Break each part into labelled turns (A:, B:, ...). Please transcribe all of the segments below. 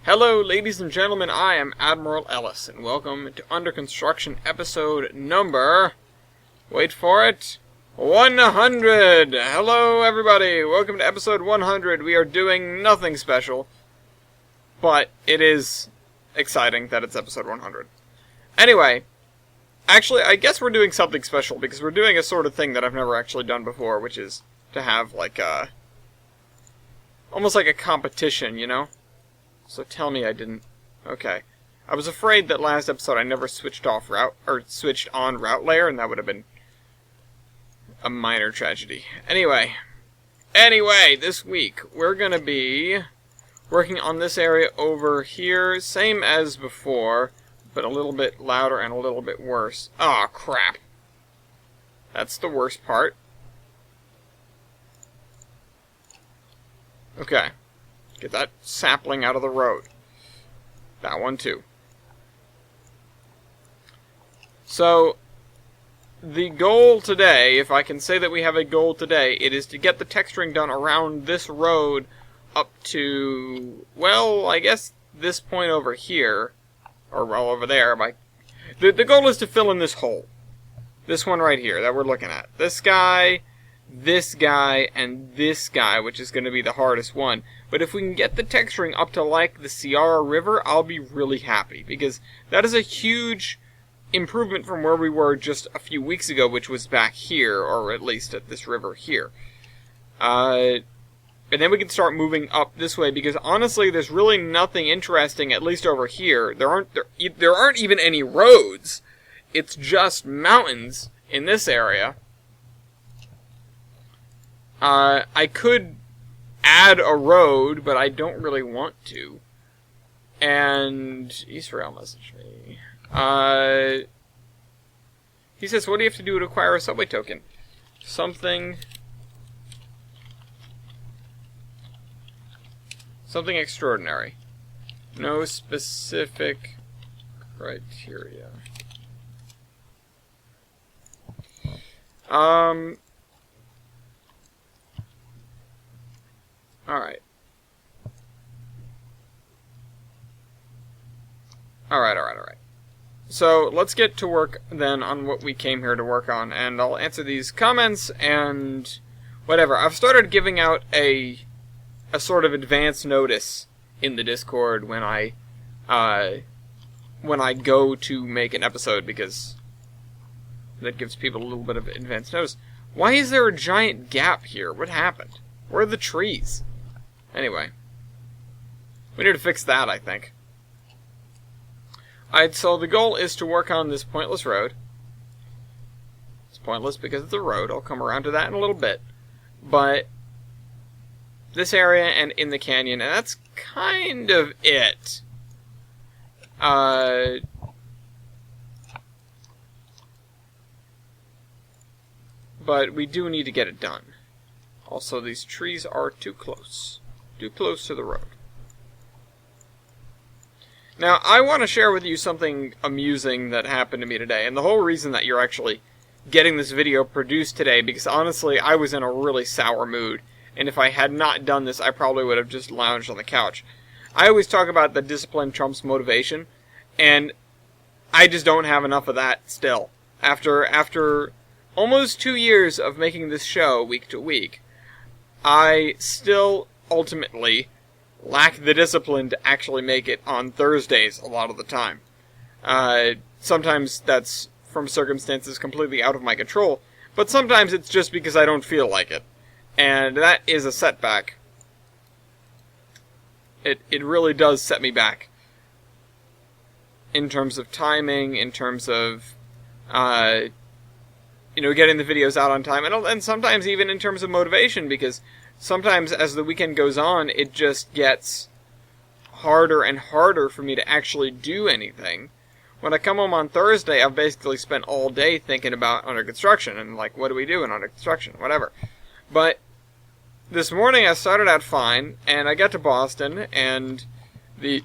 A: Hello, ladies and gentlemen, I am Admiral Ellis, and welcome to Under Construction episode number... wait for it... 100! Hello, everybody! Welcome to episode 100. We are doing nothing special, but it is exciting that it's episode 100. Anyway, actually, I guess we're doing something special, because we're doing a sort of thing that I've never actually done before, which is to have, like, almost like a competition, you know? So tell me I didn't... Okay. I was afraid that last episode I never switched off route, or switched on route layer, and that would have been a minor tragedy. Anyway, this week we're gonna be working on this area over here, same as before, but a little bit louder and a little bit worse. Aw, crap. That's the worst part. Okay. Get that sapling out of the road. That one too. So, the goal today, if I can say that we have a goal today, it is to get the texturing done around this road up to, well, I guess this point over here, or well over there. The goal is to fill in this hole. This one right here that we're looking at. This guy, and this guy, which is going to be the hardest one. But if we can get the texturing up to like the Sierra River, I'll be really happy, because that is a huge improvement from where we were just a few weeks ago, which was back here, or at least at this river here. And then we can start moving up this way, because honestly, there's really nothing interesting, at least over here. There aren't even any roads. It's just mountains in this area. I could add a road, but I don't really want to. And Israel messaged me. He says, what do you have to do to acquire a subway token? Something extraordinary. No specific criteria. Alright. Alright. So, let's get to work then on what we came here to work on, and I'll answer these comments and whatever. I've started giving out a sort of advance notice in the Discord when I go to make an episode, because that gives people a little bit of advance notice. Why is there a giant gap here? What happened? Where are the trees? Anyway. We need to fix that, I think. Alright, so the goal is to work on this pointless road. It's pointless because it's a road. I'll come around to that in a little bit. But this area and in the canyon, and that's kind of it. But we do need to get it done. Also, these trees are too close. Too close to the road. Now, I want to share with you something amusing that happened to me today, and the whole reason that you're actually getting this video produced today, because honestly, I was in a really sour mood, and if I had not done this, I probably would have just lounged on the couch. I always talk about the discipline trumps motivation, and I just don't have enough of that still. After almost 2 years of making this show week to week, I still ultimately lack the discipline to actually make it on Thursdays a lot of the time. Sometimes that's from circumstances completely out of my control, but sometimes it's just because I don't feel like it. And that is a setback. It really does set me back. In terms of timing, in terms of, getting the videos out on time, and sometimes even in terms of motivation, because sometimes as the weekend goes on, it just gets harder and harder for me to actually do anything. When I come home on Thursday, I've basically spent all day thinking about Under Construction, and like, what do we do in Under Construction? Whatever. But this morning I started out fine, and I got to Boston, and the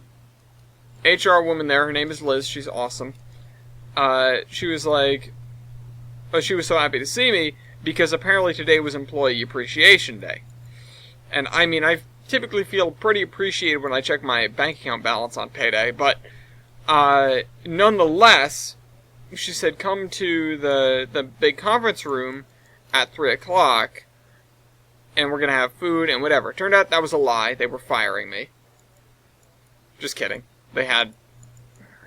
A: HR woman there, her name is Liz, she's awesome. She was like, she was so happy to see me, because apparently today was Employee Appreciation Day. And I mean, I've typically feel pretty appreciated when I check my bank account balance on payday, but nonetheless, she said, come to the big conference room at 3 o'clock, and we're going to have food and whatever. Turned out that was a lie. They were firing me. Just kidding. They had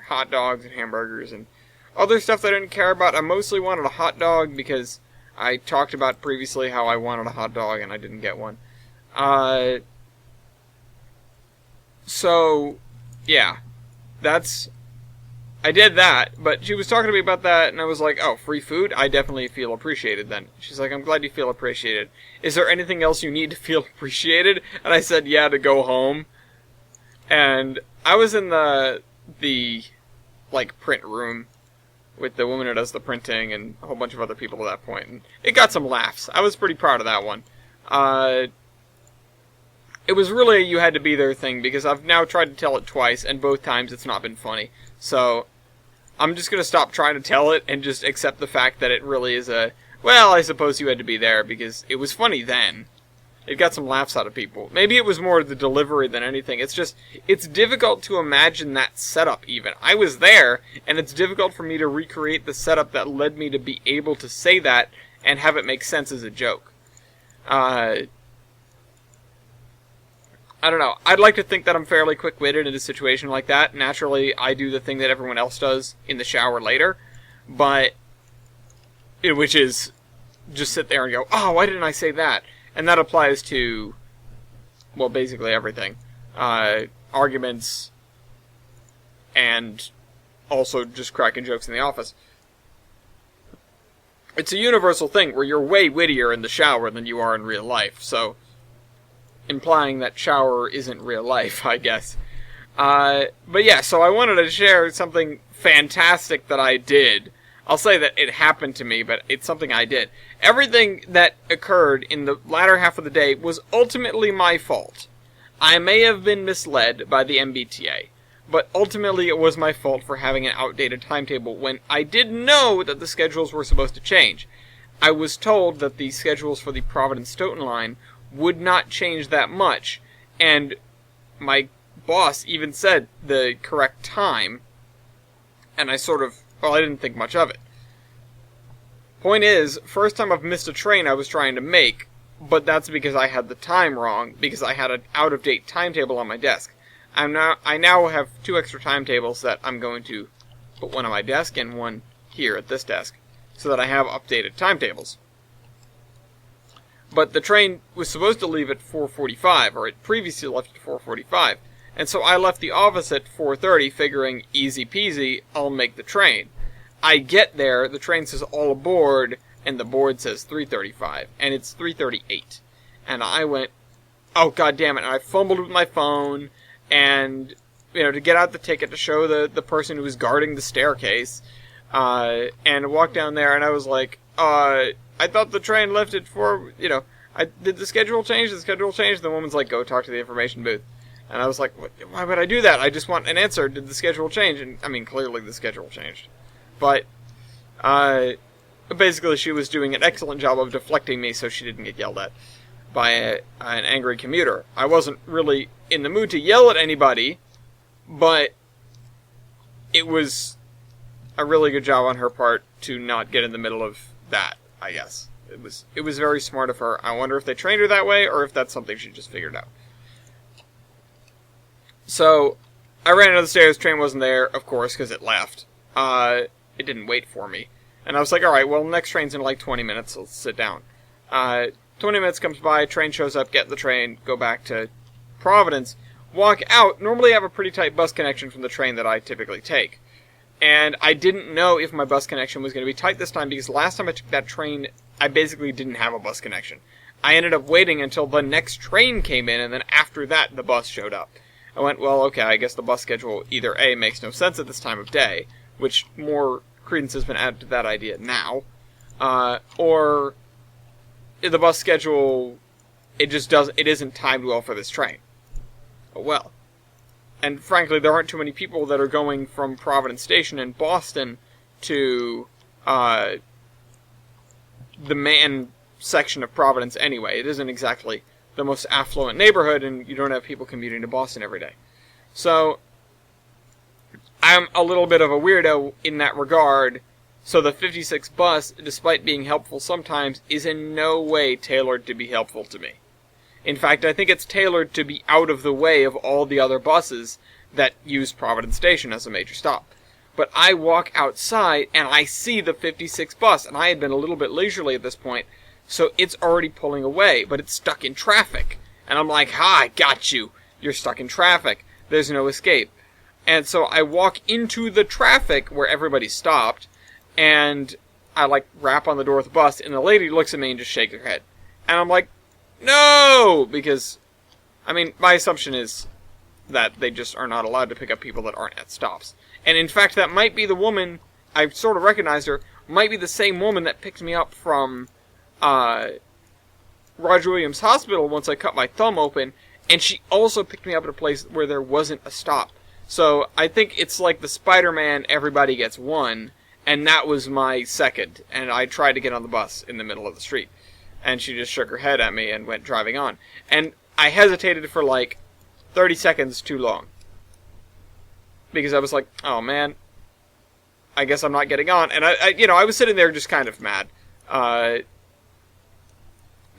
A: hot dogs and hamburgers and other stuff that I didn't care about. I mostly wanted a hot dog because I talked about previously how I wanted a hot dog and I didn't get one. So, yeah. I did that, but she was talking to me about that, and I was like, oh, free food? I definitely feel appreciated then. She's like, I'm glad you feel appreciated. Is there anything else you need to feel appreciated? And I said, yeah, to go home. And I was in the print room with the woman who does the printing and a whole bunch of other people at that point, and it got some laughs. I was pretty proud of that one. It was really a you had to be there thing, because I've now tried to tell it twice, and both times it's not been funny. So, I'm just going to stop trying to tell it and just accept the fact that it really is well, I suppose you had to be there, because it was funny then. It got some laughs out of people. Maybe it was more the delivery than anything. It's just, it's difficult to imagine that setup even. I was there, and it's difficult for me to recreate the setup that led me to be able to say that and have it make sense as a joke. I don't know. I'd like to think that I'm fairly quick-witted in a situation like that. Naturally, I do the thing that everyone else does in the shower later, but which is just sit there and go, oh, why didn't I say that? And that applies to, well, basically everything. Arguments, and also just cracking jokes in the office. It's a universal thing where you're way wittier in the shower than you are in real life, so implying that shower isn't real life, I guess. But yeah, so I wanted to share something fantastic that I did. I'll say that it happened to me, but it's something I did. Everything that occurred in the latter half of the day was ultimately my fault. I may have been misled by the MBTA, but ultimately it was my fault for having an outdated timetable when I did know that the schedules were supposed to change. I was told that the schedules for the Providence-Stoughton line would not change that much, and my boss even said the correct time, and I didn't think much of it. Point is, first time I've missed a train I was trying to make, but that's because I had the time wrong, because I had an out-of-date timetable on my desk. I now have 2 extra timetables that I'm going to put one on my desk and one here at this desk, so that I have updated timetables. But the train was supposed to leave at 4:45, or it previously left at 4:45, and so I left the office at 4:30, figuring easy peasy, I'll make the train. I get there, the train says all aboard, and the board says 3:35, and it's 3:38. And I went, oh god damn it, and I fumbled with my phone, and, to get out the ticket to show the person who was guarding the staircase, and walked down there, and I was like, I thought the train left at 4, did the schedule change? Did the schedule change? The woman's like, go talk to the information booth. And I was like, why would I do that? I just want an answer. Did the schedule change? And, clearly the schedule changed. But, basically she was doing an excellent job of deflecting me so she didn't get yelled at by an angry commuter. I wasn't really in the mood to yell at anybody, but it was a really good job on her part to not get in the middle of that, I guess. It was very smart of her. I wonder if they trained her that way, or if that's something she just figured out. So, I ran into the stairs, train wasn't there, of course, because it left. It didn't wait for me. And I was like, alright, well, the next train's in like 20 minutes, so let's sit down. 20 minutes comes by, train shows up, get the train, go back to Providence, walk out. Normally I have a pretty tight bus connection from the train that I typically take. And I didn't know if my bus connection was going to be tight this time, because last time I took that train, I basically didn't have a bus connection. I ended up waiting until the next train came in, and then after that, the bus showed up. I went, well, okay, I guess the bus schedule either A, makes no sense at this time of day, which more credence has been added to that idea now, or the bus schedule, it isn't timed well for this train. Oh well. And frankly, there aren't too many people that are going from Providence Station in Boston to the main section of Providence anyway. It isn't exactly the most affluent neighborhood, and you don't have people commuting to Boston every day. So, I'm a little bit of a weirdo in that regard. So the 56 bus, despite being helpful sometimes, is in no way tailored to be helpful to me. In fact, I think it's tailored to be out of the way of all the other buses that use Providence Station as a major stop. But I walk outside and I see the 56 bus, and I had been a little bit leisurely at this point, so it's already pulling away, but it's stuck in traffic. And I'm like, ha, I got you. You're stuck in traffic. There's no escape. And so I walk into the traffic where everybody stopped, and I, rap on the door of the bus, and the lady looks at me and just shakes her head. And I'm like, no! Because, my assumption is that they just are not allowed to pick up people that aren't at stops. And in fact, that might be the woman, I sort of recognized her, might be the same woman that picked me up from Roger Williams Hospital once I cut my thumb open, and she also picked me up at a place where there wasn't a stop. So I think it's like the Spider-Man everybody gets one, and that was my second, and I tried to get on the bus in the middle of the street. And she just shook her head at me and went driving on. And I hesitated for 30 seconds too long. Because I was like, oh man, I guess I'm not getting on. And I was sitting there just kind of mad.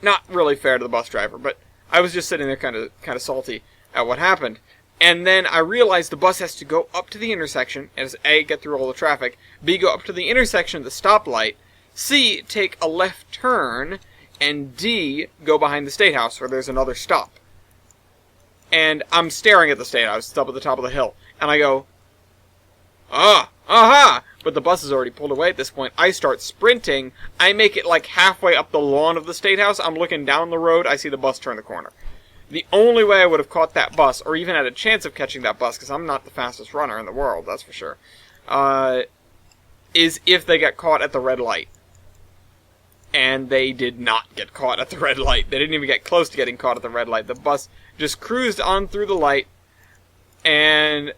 A: Not really fair to the bus driver, but I was just sitting there kind of salty at what happened. And then I realized the bus has to go up to the intersection, as A, get through all the traffic, B, go up to the intersection of the stoplight, C, take a left turn, and D, go behind the State House where there's another stop. And I'm staring at the State House, it's up at the top of the hill, and I go, aha! But the bus is already pulled away at this point. I start sprinting, I make it halfway up the lawn of the State House, I'm looking down the road, I see the bus turn the corner. The only way I would have caught that bus, or even had a chance of catching that bus, because I'm not the fastest runner in the world, that's for sure, is if they got caught at the red light. And they did not get caught at the red light. They didn't even get close to getting caught at the red light. The bus just cruised on through the light, and,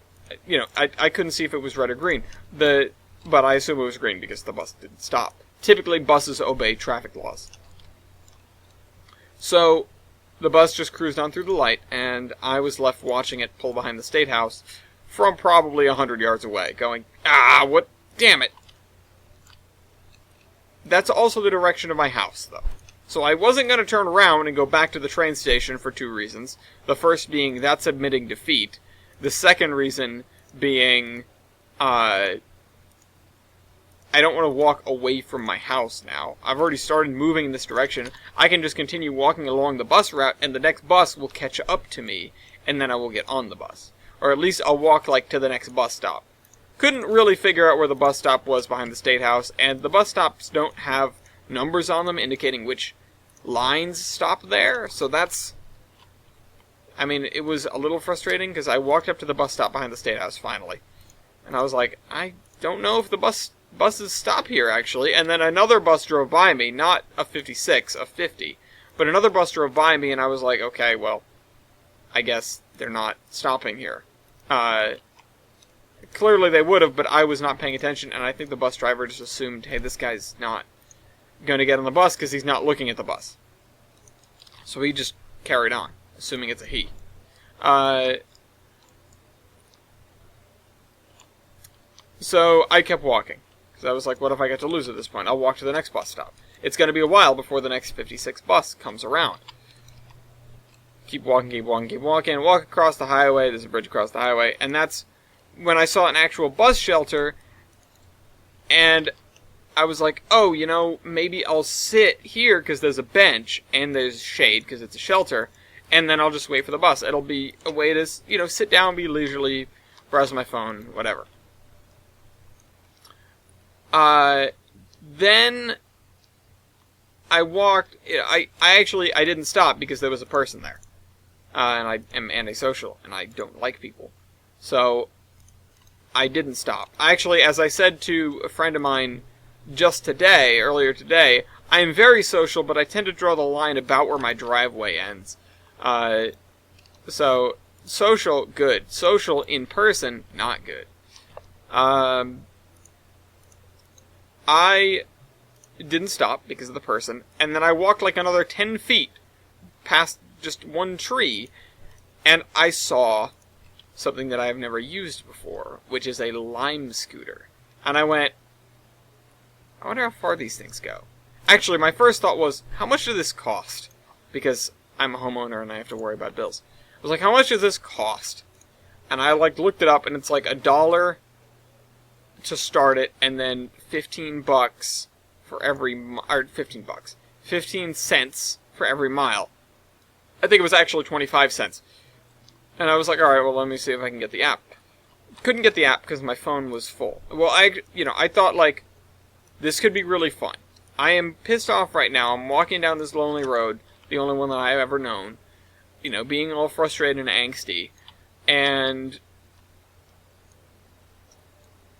A: I couldn't see if it was red or green. But I assume it was green because the bus didn't stop. Typically, buses obey traffic laws. So, the bus just cruised on through the light, and I was left watching it pull behind the State House from probably 100 yards away, going, what? Damn it. That's also the direction of my house, though. So I wasn't going to turn around and go back to the train station for two reasons. The first being, that's admitting defeat. The second reason being, I don't want to walk away from my house now. I've already started moving in this direction. I can just continue walking along the bus route, and the next bus will catch up to me, and then I will get on the bus. Or at least I'll walk, to the next bus stop. Couldn't really figure out where the bus stop was behind the State House, and the bus stops don't have numbers on them indicating which lines stop there, so that's... it was a little frustrating, because I walked up to the bus stop behind the State House, finally. And I was like, I don't know if the buses stop here, actually. And then another bus drove by me, not a 56, a 50. But another bus drove by me, and I was like, okay, well, I guess they're not stopping here. Clearly they would have, but I was not paying attention, and I think the bus driver just assumed, hey, this guy's not going to get on the bus because he's not looking at the bus. So he just carried on, assuming it's a he. So I kept walking. Because I was like, what if I get to lose at this point? I'll walk to the next bus stop. It's going to be a while before the next 56 bus comes around. Keep walking, walk across the highway, there's a bridge across the highway, and that's when I saw an actual bus shelter, and I was like, oh, maybe I'll sit here because there's a bench, and there's shade because it's a shelter, and then I'll just wait for the bus. It'll be a way to, sit down, be leisurely, browse my phone, whatever. Then I walked, I didn't stop because there was a person there. And I am antisocial, and I don't like people. So, I didn't stop. Actually, as I said to a friend of mine earlier today, I am very social, but I tend to draw the line about where my driveway ends. So, social, good. Social in person, not good. I didn't stop because of the person, and then I walked another 10 feet past just one tree, and I saw something that I have never used before, which is a Lime scooter. And I went, I wonder how far these things go. Actually, my first thought was, how much does this cost? Because I'm a homeowner and I have to worry about bills. I was like, how much does this cost? And I looked it up, and it's like $1 to start it, and then $15 for every, or 15 bucks, 15 cents for every mile. I think it was actually 25 cents. And I was like, alright, well, let me see if I can get the app. Couldn't get the app because my phone was full. Well, I thought, like, this could be really fun. I am pissed off right now. I'm walking down this lonely road, the only one that I've ever known, being all frustrated and angsty, and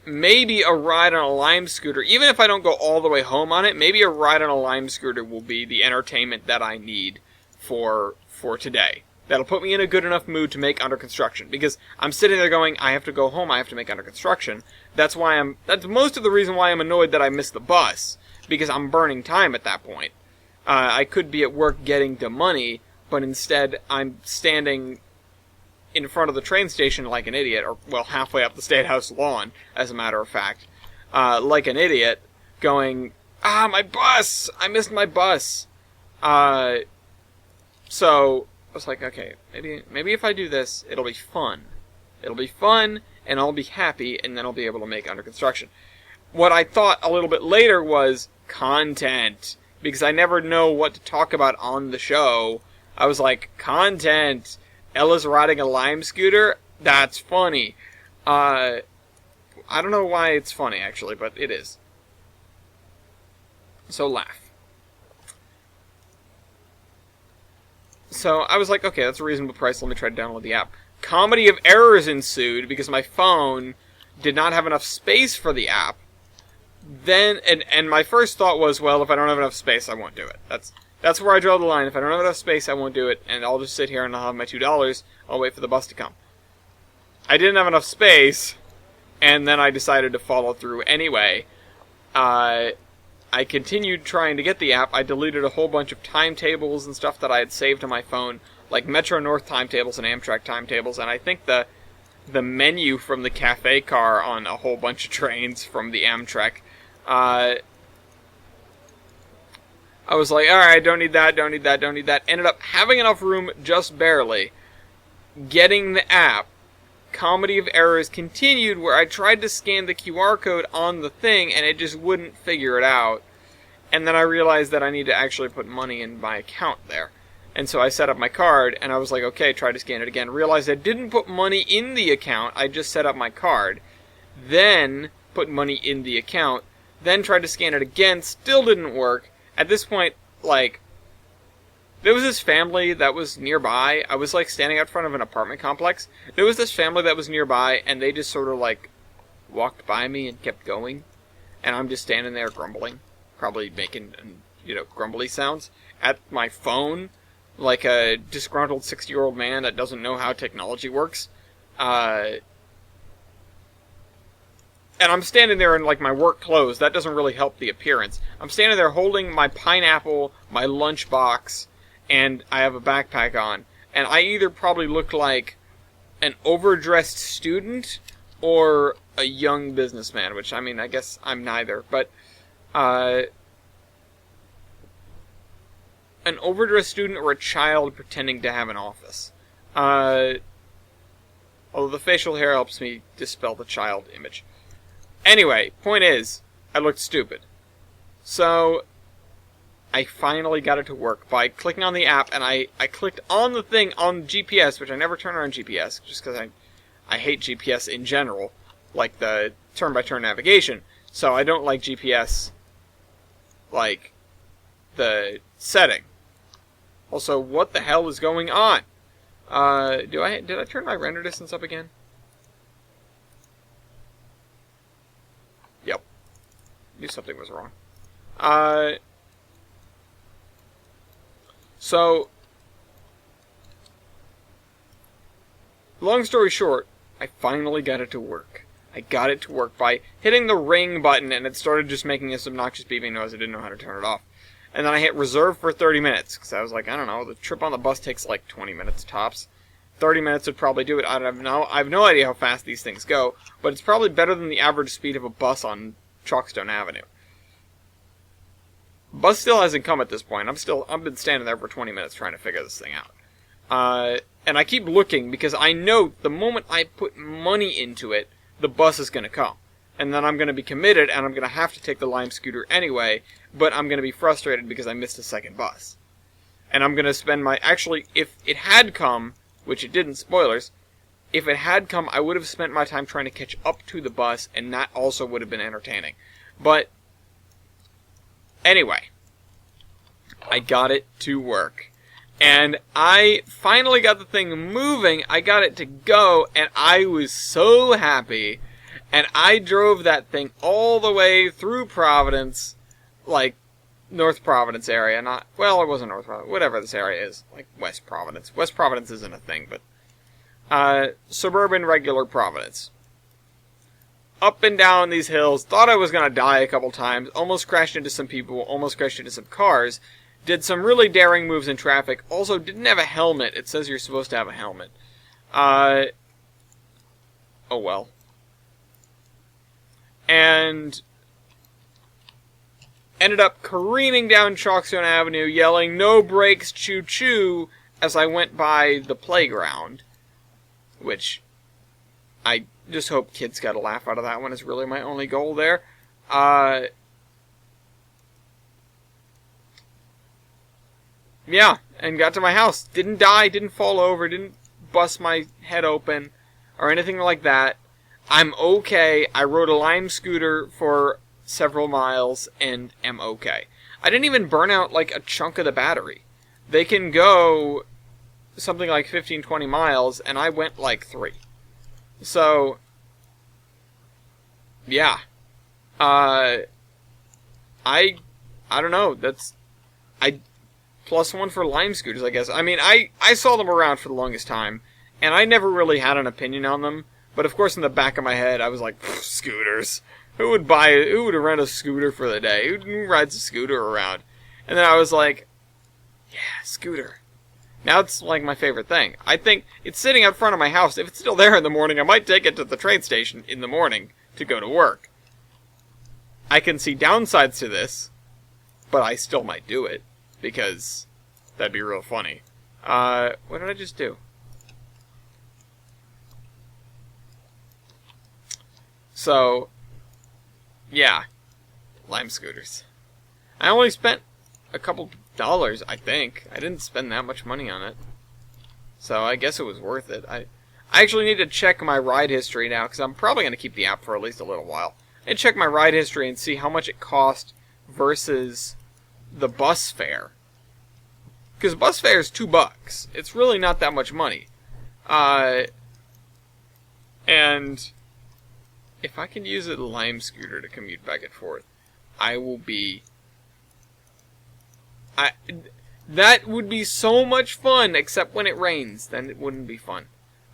A: maybe a ride on a Lime scooter, even if I don't go all the way home on it, maybe a ride on a Lime scooter will be the entertainment that I need for today. That'll put me in a good enough mood to make Under Construction, because I'm sitting there going, I have to go home, I have to make Under Construction. That's most of the reason why I'm annoyed that I missed the bus, because I'm burning time at that point. I could be at work getting the money, but instead I'm standing in front of the train station like an idiot, or, well, halfway up the State House lawn, as a matter of fact, like an idiot, going, my bus! I missed my bus! So I was like, okay, maybe if I do this, it'll be fun. It'll be fun, and I'll be happy, and then I'll be able to make Under Construction. What I thought a little bit later was content, because I never know what to talk about on the show. I was like, content! Ella's riding a Lime scooter? That's funny. I don't know why it's funny, actually, but it is. So laugh. So I was like, okay, that's a reasonable price. Let me try to download the app. Comedy of errors ensued because my phone did not have enough space for the app. Then, and my first thought was, well, if I don't have enough space, I won't do it. That's where I draw the line. If I don't have enough space, I won't do it, and I'll just sit here and I'll have my $2. I'll wait for the bus to come. I didn't have enough space, and then I decided to follow through anyway. I continued trying to get the app. I deleted a whole bunch of timetables and stuff that I had saved on my phone, like Metro North timetables and Amtrak timetables, and I think the menu from the cafe car on a whole bunch of trains from the Amtrak. I was like, alright, don't need that. Ended up having enough room just barely. Getting the app. Comedy of errors continued, where I tried to scan the QR code on the thing and it just wouldn't figure it out. And then I realized that I need to actually put money in my account there. And so I set up my card and I was like, okay, try to scan it again. Realized I didn't put money in the account, I just set up my card. Then put money in the account. Then tried to scan it again, still didn't work. At this point, there was this family that was nearby. I was, standing out front of an apartment complex. There was this family that was nearby, and they just sort of, walked by me and kept going. And I'm just standing there grumbling. Probably making, grumbly sounds at my phone, like a disgruntled 60-year-old man that doesn't know how technology works. And I'm standing there in, my work clothes. That doesn't really help the appearance. I'm standing there holding my pineapple, my lunchbox, and I have a backpack on. And I either probably look like an overdressed student or a young businessman, which, I guess I'm neither. But, an overdressed student or a child pretending to have an office. Although the facial hair helps me dispel the child image. Anyway, point is, I looked stupid. So, I finally got it to work by clicking on the app, and I clicked on the thing on GPS, which I never turn on GPS, just because I hate GPS in general, like the turn-by-turn navigation. So I don't like GPS, the setting. Also, what the hell is going on? Did I turn my render distance up again? Yep. Knew something was wrong. So, long story short, I finally got it to work. I got it to work by hitting the ring button, and it started just making this obnoxious beeping noise. I didn't know how to turn it off. And then I hit reserve for 30 minutes, because I was like, I don't know, the trip on the bus takes like 20 minutes tops. 30 minutes would probably do it. I have no idea how fast these things go, but it's probably better than the average speed of a bus on Chalkstone Avenue. Bus still hasn't come at this point. I've been standing there for 20 minutes trying to figure this thing out. And I keep looking because I know the moment I put money into it, the bus is going to come. And then I'm going to be committed and I'm going to have to take the Lime scooter anyway, but I'm going to be frustrated because I missed a second bus. And I'm going to spend actually, if it had come, which it didn't, spoilers, if it had come, I would have spent my time trying to catch up to the bus, and that also would have been entertaining. But, anyway, I got it to work. And I finally got the thing moving, I got it to go, and I was so happy. And I drove that thing all the way through Providence, like, North Providence area, it wasn't North Providence, whatever this area is, like West Providence. West Providence isn't a thing, but, suburban regular Providence. Up and down these hills, thought I was gonna die a couple times, almost crashed into some people, almost crashed into some cars, did some really daring moves in traffic, also didn't have a helmet. It says you're supposed to have a helmet. Oh well. And ended up careening down Chalkstone Avenue, yelling, "No brakes, choo-choo," as I went by the playground. Which, I just hope kids got a laugh out of that one, is really my only goal there. Yeah, and got to my house. Didn't die, didn't fall over, didn't bust my head open, or anything like that. I'm okay. I rode a Lime scooter for several miles and am okay. I didn't even burn out like a chunk of the battery. They can go something like 15-20 miles, and I went like 3. So, yeah. I don't know. +1 for Lime scooters, I guess. I mean, I saw them around for the longest time, and I never really had an opinion on them. But of course, in the back of my head, I was like, scooters. Who would rent a scooter for the day? Who rides a scooter around? And then I was like, yeah, scooter. Now it's like my favorite thing. I think it's sitting out front of my house. If it's still there in the morning, I might take it to the train station in the morning to go to work. I can see downsides to this, but I still might do it, because that'd be real funny. What did I just do? So, yeah, Lime scooters. I only spent a couple dollars, I think. I didn't spend that much money on it. So I guess it was worth it. I actually need to check my ride history now, because I'm probably going to keep the app for at least a little while. And check my ride history and see how much it cost versus the bus fare. Because bus fare is $2. It's really not that much money. And if I can use a Lime scooter to commute back and forth, I will be... that would be so much fun, except when it rains, then it wouldn't be fun.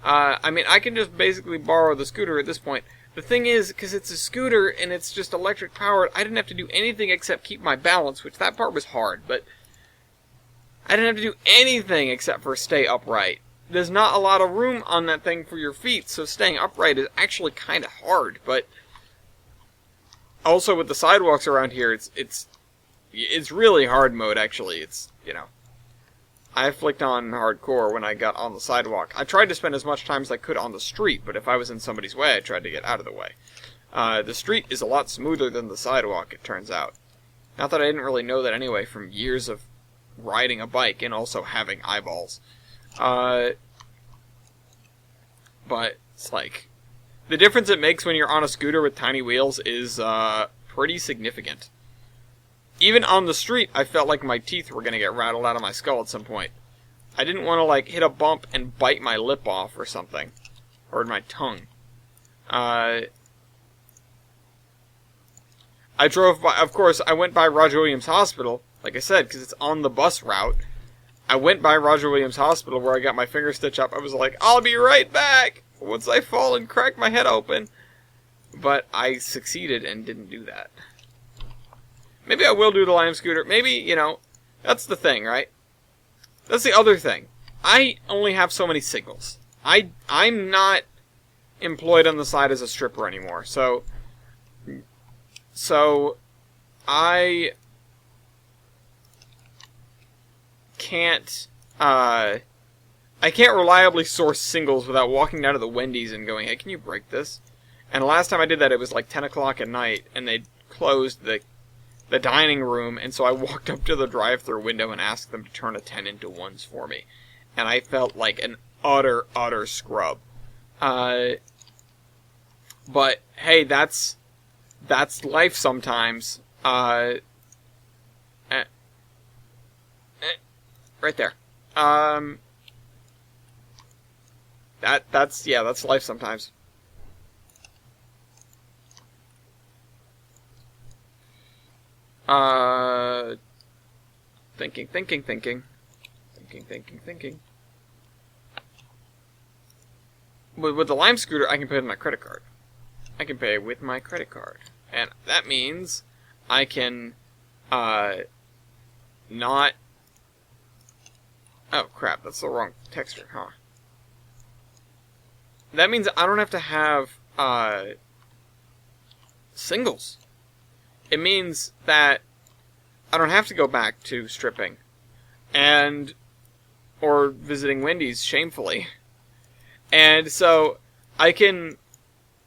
A: I mean, I can just basically borrow the scooter at this point. The thing is, because it's a scooter and it's just electric powered, I didn't have to do anything except keep my balance, which that part was hard, but I didn't have to do anything except for stay upright. There's not a lot of room on that thing for your feet, so staying upright is actually kind of hard, but also with the sidewalks around here, it's really hard mode, actually. It's, you know, I flicked on hardcore when I got on the sidewalk. I tried to spend as much time as I could on the street, but if I was in somebody's way, I tried to get out of the way. The street is a lot smoother than the sidewalk, it turns out. Not that I didn't really know that anyway from years of riding a bike and also having eyeballs. But it's like, the difference it makes when you're on a scooter with tiny wheels is pretty significant. Even on the street, I felt like my teeth were going to get rattled out of my skull at some point. I didn't want to, like, hit a bump and bite my lip off or something. Or my tongue. I drove by, of course, I went by Roger Williams Hospital, like I said, because it's on the bus route. I went by Roger Williams Hospital where I got my finger stitched up. I was like, I'll be right back once I fall and crack my head open. But I succeeded and didn't do that. Maybe I will do the Lime Scooter. Maybe, you know, that's the thing, right? That's the other thing. I only have so many signals. I'm not employed on the side as a stripper anymore. So I can't reliably source singles without walking down to the Wendy's and going, hey, can you break this? And the last time I did that, it was like 10 o'clock at night, and they closed the dining room, and so I walked up to the drive-thru window and asked them to turn a 10 into 1s for me. And I felt like an utter scrub. But, hey, that's life sometimes. Right there. That's life sometimes. Thinking. With the Lime Scooter, I can pay with my credit card. I can pay with my credit card. And that means I can, not... Oh, crap, that's the wrong texture, huh? That means I don't have to have, singles. It means that I don't have to go back to stripping. Or visiting Wendy's, shamefully. And so, I can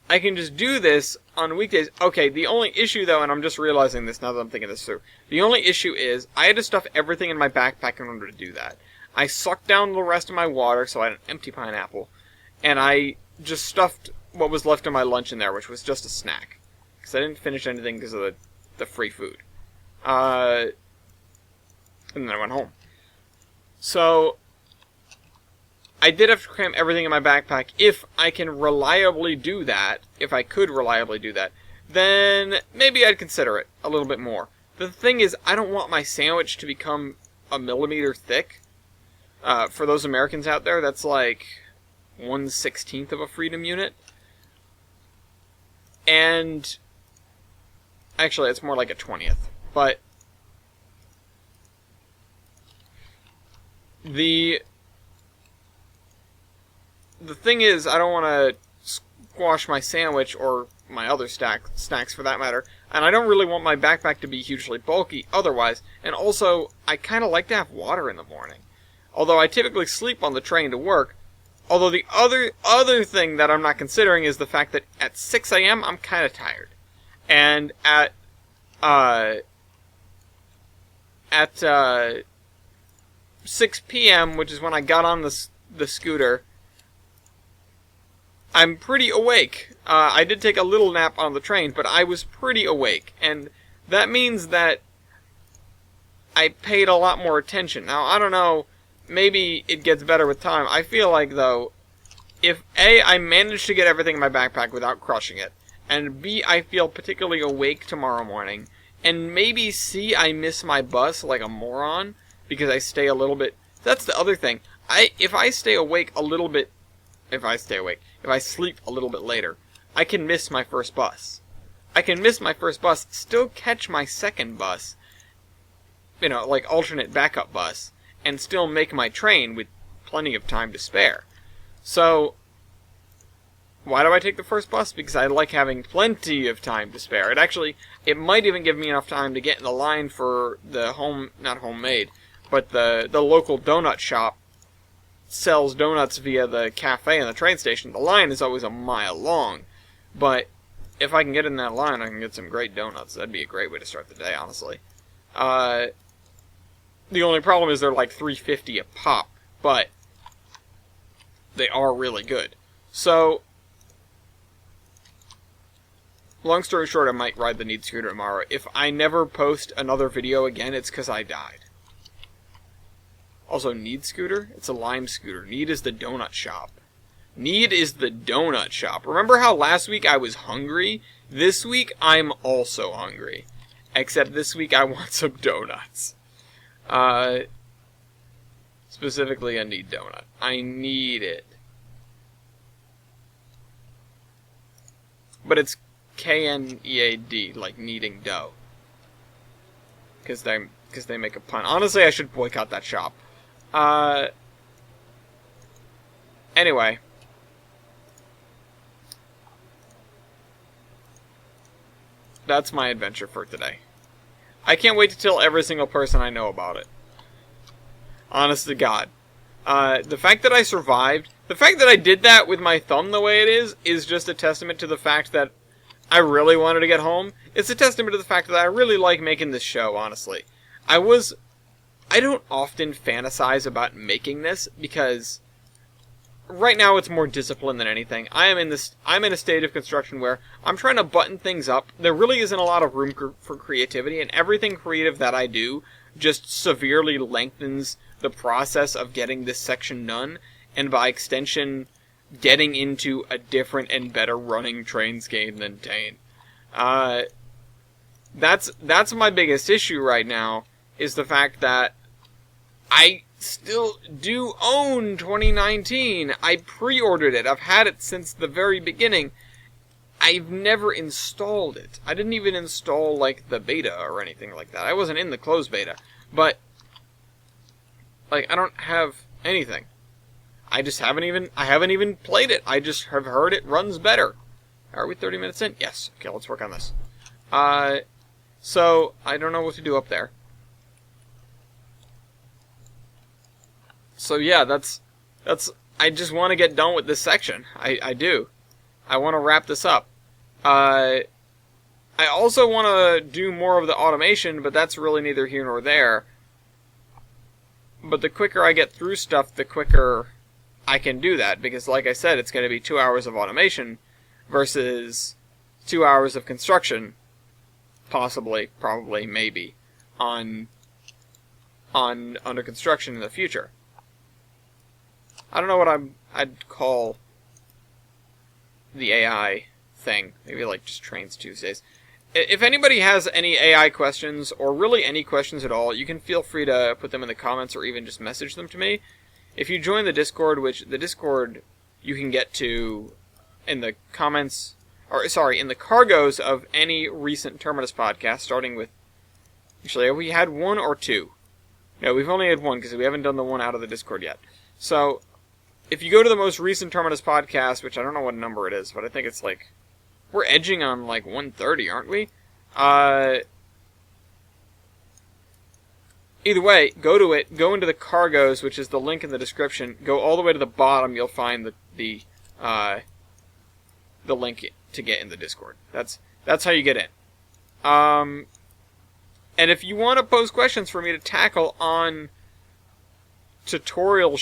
A: just do this on weekdays. Okay, the only issue though, and I'm just realizing this now that I'm thinking this through, the only issue is, I had to stuff everything in my backpack in order to do that. I sucked down the rest of my water, so I had an empty pineapple, and I just stuffed what was left of my lunch in there, which was just a snack. Because I didn't finish anything because of the free food. And then I went home. So, I did have to cram everything in my backpack. If I can reliably do that, if I could reliably do that, then maybe I'd consider it a little bit more. The thing is, I don't want my sandwich to become a millimeter thick. For those Americans out there, that's like 1/16 of a Freedom Unit. And actually, it's more like a 20th. But the thing is, I don't want to squash my sandwich, or my other snacks for that matter, and I don't really want my backpack to be hugely bulky otherwise, and also, I kind of like to have water in the morning. Although I typically sleep on the train to work, although the other thing that I'm not considering is the fact that at 6 a.m. I'm kind of tired. And at 6 p.m., which is when I got on the scooter, I'm pretty awake. I did take a little nap on the train, but I was pretty awake. And that means that I paid a lot more attention. Now, I don't know, maybe it gets better with time. I feel like, though, if A, I managed to get everything in my backpack without crushing it, and B, I feel particularly awake tomorrow morning, and maybe C, I miss my bus like a moron, because I stay a little bit... That's the other thing. If I sleep a little bit later, I can miss my first bus. I can miss my first bus, still catch my second bus, like alternate backup bus, and still make my train with plenty of time to spare. So, why do I take the first bus? Because I like having plenty of time to spare. It might even give me enough time to get in the line for the not homemade, but the local donut shop sells donuts via the cafe and the train station. The line is always a mile long, but if I can get in that line, I can get some great donuts. That'd be a great way to start the day, honestly. The only problem is they're like $3.50 a pop, but they are really good. So, long story short, I might ride the Need Scooter tomorrow. If I never post another video again, it's because I died. Also, Need Scooter? It's a Lime Scooter. Need is the donut shop. Need is the donut shop. Remember how last week I was hungry? This week, I'm also hungry. Except this week, I want some donuts. Specifically a Need donut. I need it. But it's Knead, like kneading dough. because they make a pun. Honestly, I should boycott that shop. Anyway. That's my adventure for today. I can't wait to tell every single person I know about it. Honest to God. The fact that I survived, the fact that I did that with my thumb the way it is just a testament to the fact that I really wanted to get home. It's a testament to the fact that I really like making this show, honestly. I don't often fantasize about making this, because right now it's more discipline than anything. I'm in a state of construction where I'm trying to button things up. There really isn't a lot of room for creativity, and everything creative that I do just severely lengthens the process of getting this section done, and by extension, getting into a different and better running Trains game than Tane. That's my biggest issue right now, is the fact that I still do own 2019. I pre-ordered it. I've had it since the very beginning. I've never installed it. I didn't even install, like, the beta or anything like that. I wasn't in the closed beta. But, like, I don't have anything. I haven't even played it. I just have heard it runs better. Are we 30 minutes in? Yes. Okay, let's work on this. So, I don't know what to do up there. So yeah, that's, I just want to get done with this section. I do. I want to wrap this up. I also want to do more of the automation, but that's really neither here nor there. But the quicker I get through stuff, the quicker I can do that. Because like I said, it's going to be 2 hours of automation versus 2 hours of construction. Possibly, probably, maybe, on under construction in the future. I don't know what I'd call the AI thing. Maybe like just Trains Tuesdays. If anybody has any AI questions, or really any questions at all, you can feel free to put them in the comments or even just message them to me. If you join the Discord, which the Discord you can get to in the comments, or sorry, in the cargoes of any recent Terminus podcast, starting with, actually, have we had one or two? No, we've only had one, because we haven't done the one out of the Discord yet. So, if you go to the most recent Terminus podcast, which I don't know what number it is, but I think it's like, we're edging on like 130, aren't we? Either way, go to it, go into the cargoes, which is the link in the description, go all the way to the bottom, you'll find the link to get in the Discord. That's how you get in. And if you want to pose questions for me to tackle on Tutorial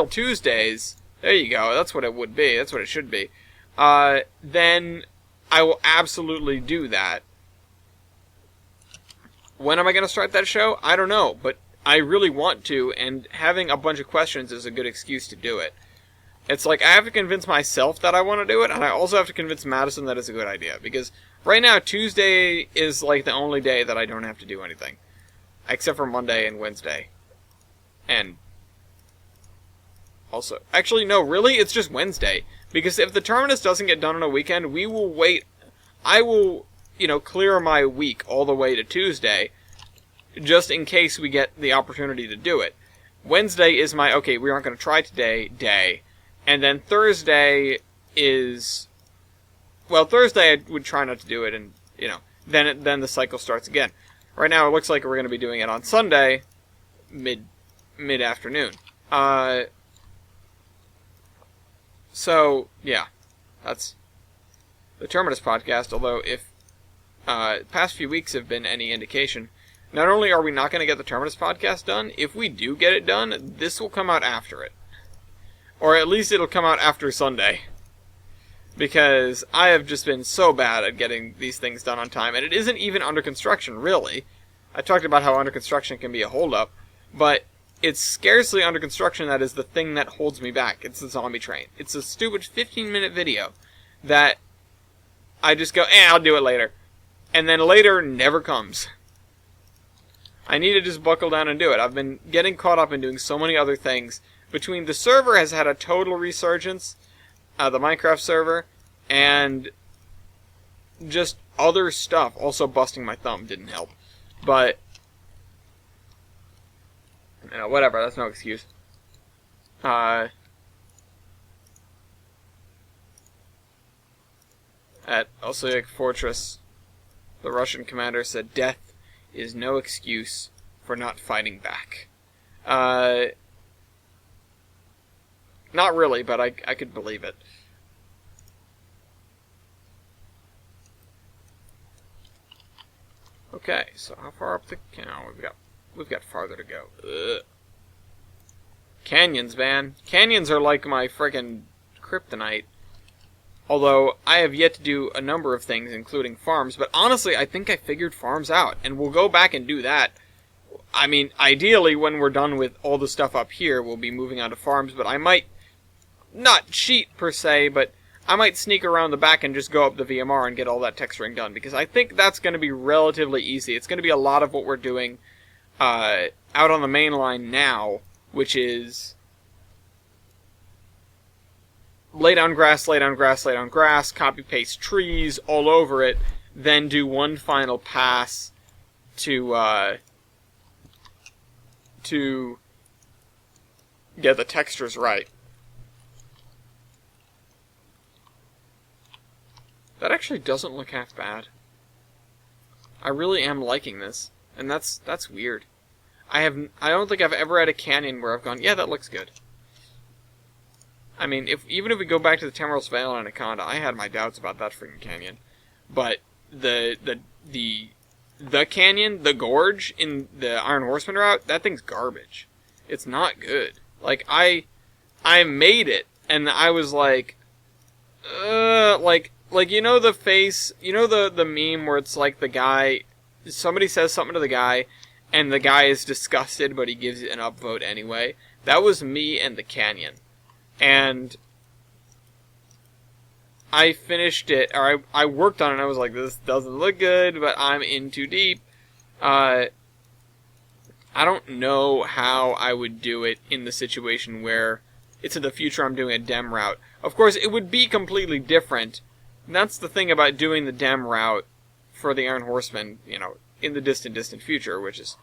A: Tuesdays, there you go, that's what it would be, that's what it should be, then I will absolutely do that. When am I going to start that show? I don't know, but I really want to, and having a bunch of questions is a good excuse to do it. It's like, I have to convince myself that I want to do it, and I also have to convince Madison that it's a good idea, because right now, Tuesday is like the only day that I don't have to do anything. Except for Monday and Wednesday. And also, actually, no, really, it's just Wednesday. Because if the Terminus doesn't get done on a weekend, we will wait. I will, clear my week all the way to Tuesday, just in case we get the opportunity to do it. Wednesday is my, okay, we aren't going to try today, day. And then Thursday is, well, Thursday I would try not to do it, and, then the cycle starts again. Right now, it looks like we're going to be doing it on Sunday, mid-afternoon. So, yeah, that's the Terminus podcast, although if past few weeks have been any indication, not only are we not going to get the Terminus podcast done, if we do get it done, this will come out after it. Or at least it'll come out after Sunday. Because I have just been so bad at getting these things done on time, and it isn't even under construction, really. I talked about how under construction can be a holdup, but it's scarcely under construction that is the thing that holds me back. It's the zombie train. It's a stupid 15-minute video that I just go, I'll do it later. And then later never comes. I need to just buckle down and do it. I've been getting caught up in doing so many other things. Between the server has had a total resurgence, the Minecraft server, and just other stuff. Also busting my thumb didn't help. But You know, whatever, that's no excuse. At Osijek Fortress, the Russian commander said, "Death is no excuse for not fighting back." Not really, but I could believe it. Okay, so how far up the canal? We've got farther to go. Ugh. Canyons, man. Canyons are like my friggin' kryptonite. Although, I have yet to do a number of things, including farms, but honestly, I think I figured farms out, and we'll go back and do that. I mean, ideally, when we're done with all the stuff up here, we'll be moving on to farms, but I might not cheat, per se, but I might sneak around the back and just go up the VMR and get all that texturing done, because I think that's going to be relatively easy. It's going to be a lot of what we're doing out on the main line now, which is lay down grass, lay down grass, lay down grass, copy-paste trees all over it, then do one final pass to get the textures right. That actually doesn't look half bad. I really am liking this, and that's weird. I don't think I've ever had a canyon where I've gone, yeah, that looks good. I mean, even if we go back to the Tamara's Vale and Anaconda, I had my doubts about that freaking canyon. But the canyon, the gorge in the Iron Horseman route, that thing's garbage. It's not good. Like, I made it, and I was like, you know the face, you know the meme where it's like the guy, somebody says something to the guy, and the guy is disgusted, but he gives it an upvote anyway? That was me and the canyon. And I finished it, or I worked on it, and I was like, this doesn't look good, but I'm in too deep. I don't know how I would do it in the situation where it's in the future I'm doing a dem route. Of course, it would be completely different. That's the thing about doing the dem route for the Iron Horseman, you know, in the distant future, which is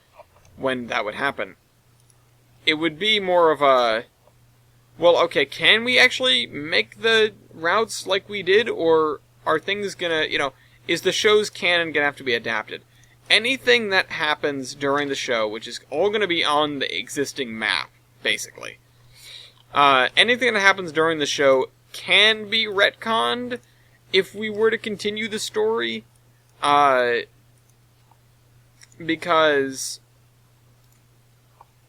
A: when that would happen. It would be more of a, well, okay, can we actually make the routes like we did, or are things gonna, you know, is the show's canon gonna have to be adapted? Anything that happens during the show, which is all gonna be on the existing map, basically. Anything that happens during the show can be retconned if we were to continue the story, because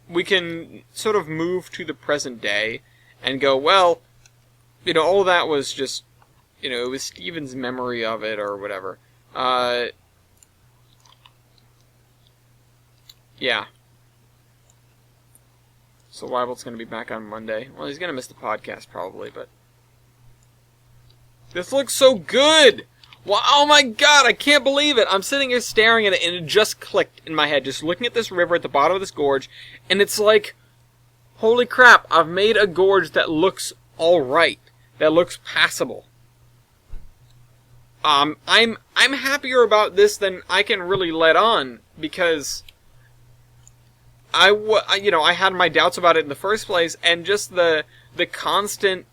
A: we can sort of move to the present day and go, well, you know, all that was just, you know, it was Steven's memory of it or whatever. Yeah. So Wybolt's going to be back on Monday. Well, he's going to miss the podcast probably, but this looks so good! Wow, oh my god, I can't believe it! I'm sitting here staring at it, and it just clicked in my head, just looking at this river at the bottom of this gorge, and it's like, holy crap, I've made a gorge that looks alright. That looks passable. I'm happier about this than I can really let on, because I had my doubts about it in the first place, and just the constant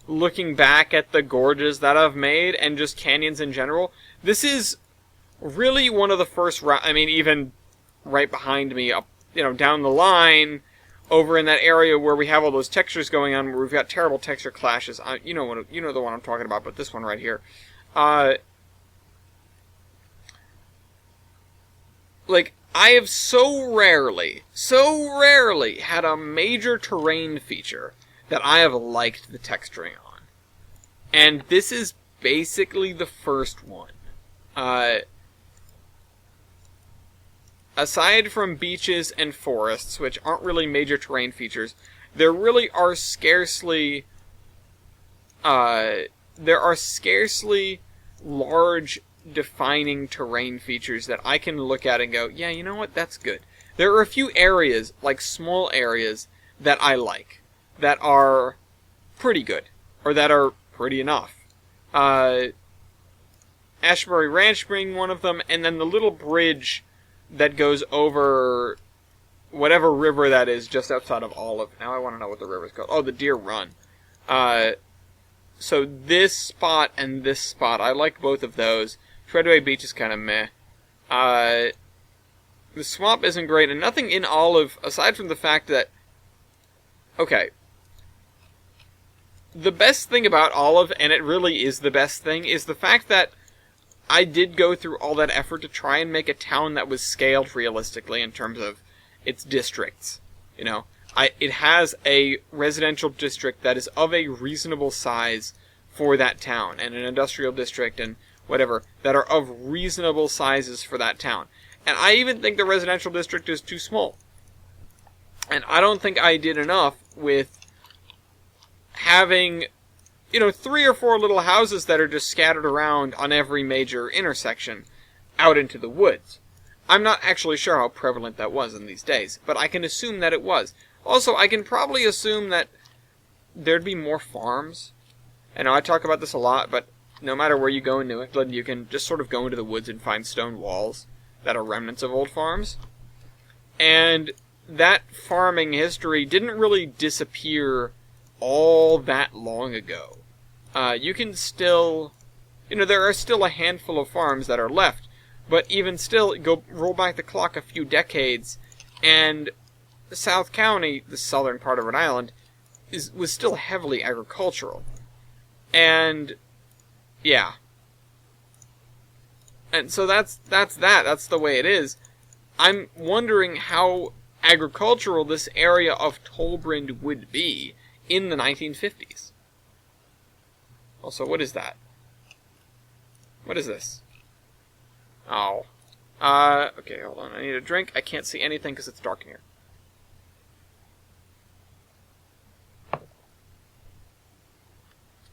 A: looking back at the gorges that I've made, and just canyons in general, this is really one of the first, I mean, even right behind me, up, you know, down the line, over in that area where we have all those textures going on, where we've got terrible texture clashes. You know the one I'm talking about, but this one right here. Like, I have so rarely had a major terrain feature that I have liked the texturing on. And this is basically the first one. Aside from beaches and forests, which aren't really major terrain features, there really are scarcely large defining terrain features that I can look at and go, yeah, you know what, that's good. There are a few areas, like small areas, that I like, that are pretty good, or that are pretty enough. Ashbury Ranch being one of them, and then the little bridge that goes over whatever river that is just outside of Olive. Now I want to know what the river's called. Oh, the Deer Run. So this spot and this spot, I like both of those. Treadway Beach is kind of meh. The swamp isn't great, and nothing in Olive, aside from the fact that... Okay. The best thing about Olive, and it really is the best thing, is the fact that I did go through all that effort to try and make a town that was scaled realistically in terms of its districts. You know, it has a residential district that is of a reasonable size for that town, and an industrial district and whatever that are of reasonable sizes for that town. And I even think the residential district is too small. And I don't think I did enough with having, 3 or 4 little houses that are just scattered around on every major intersection out into the woods. I'm not actually sure how prevalent that was in these days, but I can assume that it was. Also, I can probably assume that there'd be more farms. I know I talk about this a lot, but no matter where you go in New England, you can just sort of go into the woods and find stone walls that are remnants of old farms. And that farming history didn't really disappear all that long ago. You can still, there are still a handful of farms that are left, but even still, roll back the clock a few decades, and South County, the southern part of Rhode Island, was still heavily agricultural. And, yeah. And so that's the way it is. I'm wondering how agricultural this area of Tolbrand would be in the 1950s. Also, what is that? What is this? Oh. Okay, hold on. I need a drink. I can't see anything because it's dark in here.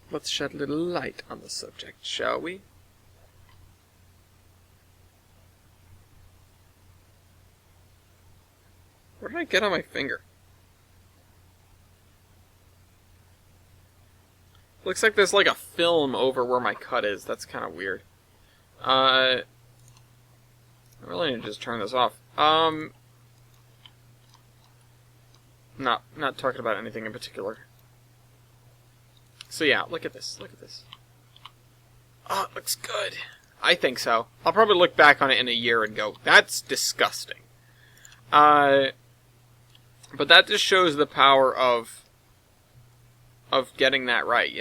A: Let's shed a little light on the subject, shall we? What did I get on my finger? Looks like there's like a film over where my cut is. That's kind of weird. I really need to just turn this off. Not talking about anything in particular. So yeah, look at this. Look at this. Oh, it looks good. I think so. I'll probably look back on it in a year and go, that's disgusting. But that just shows the power of getting that right,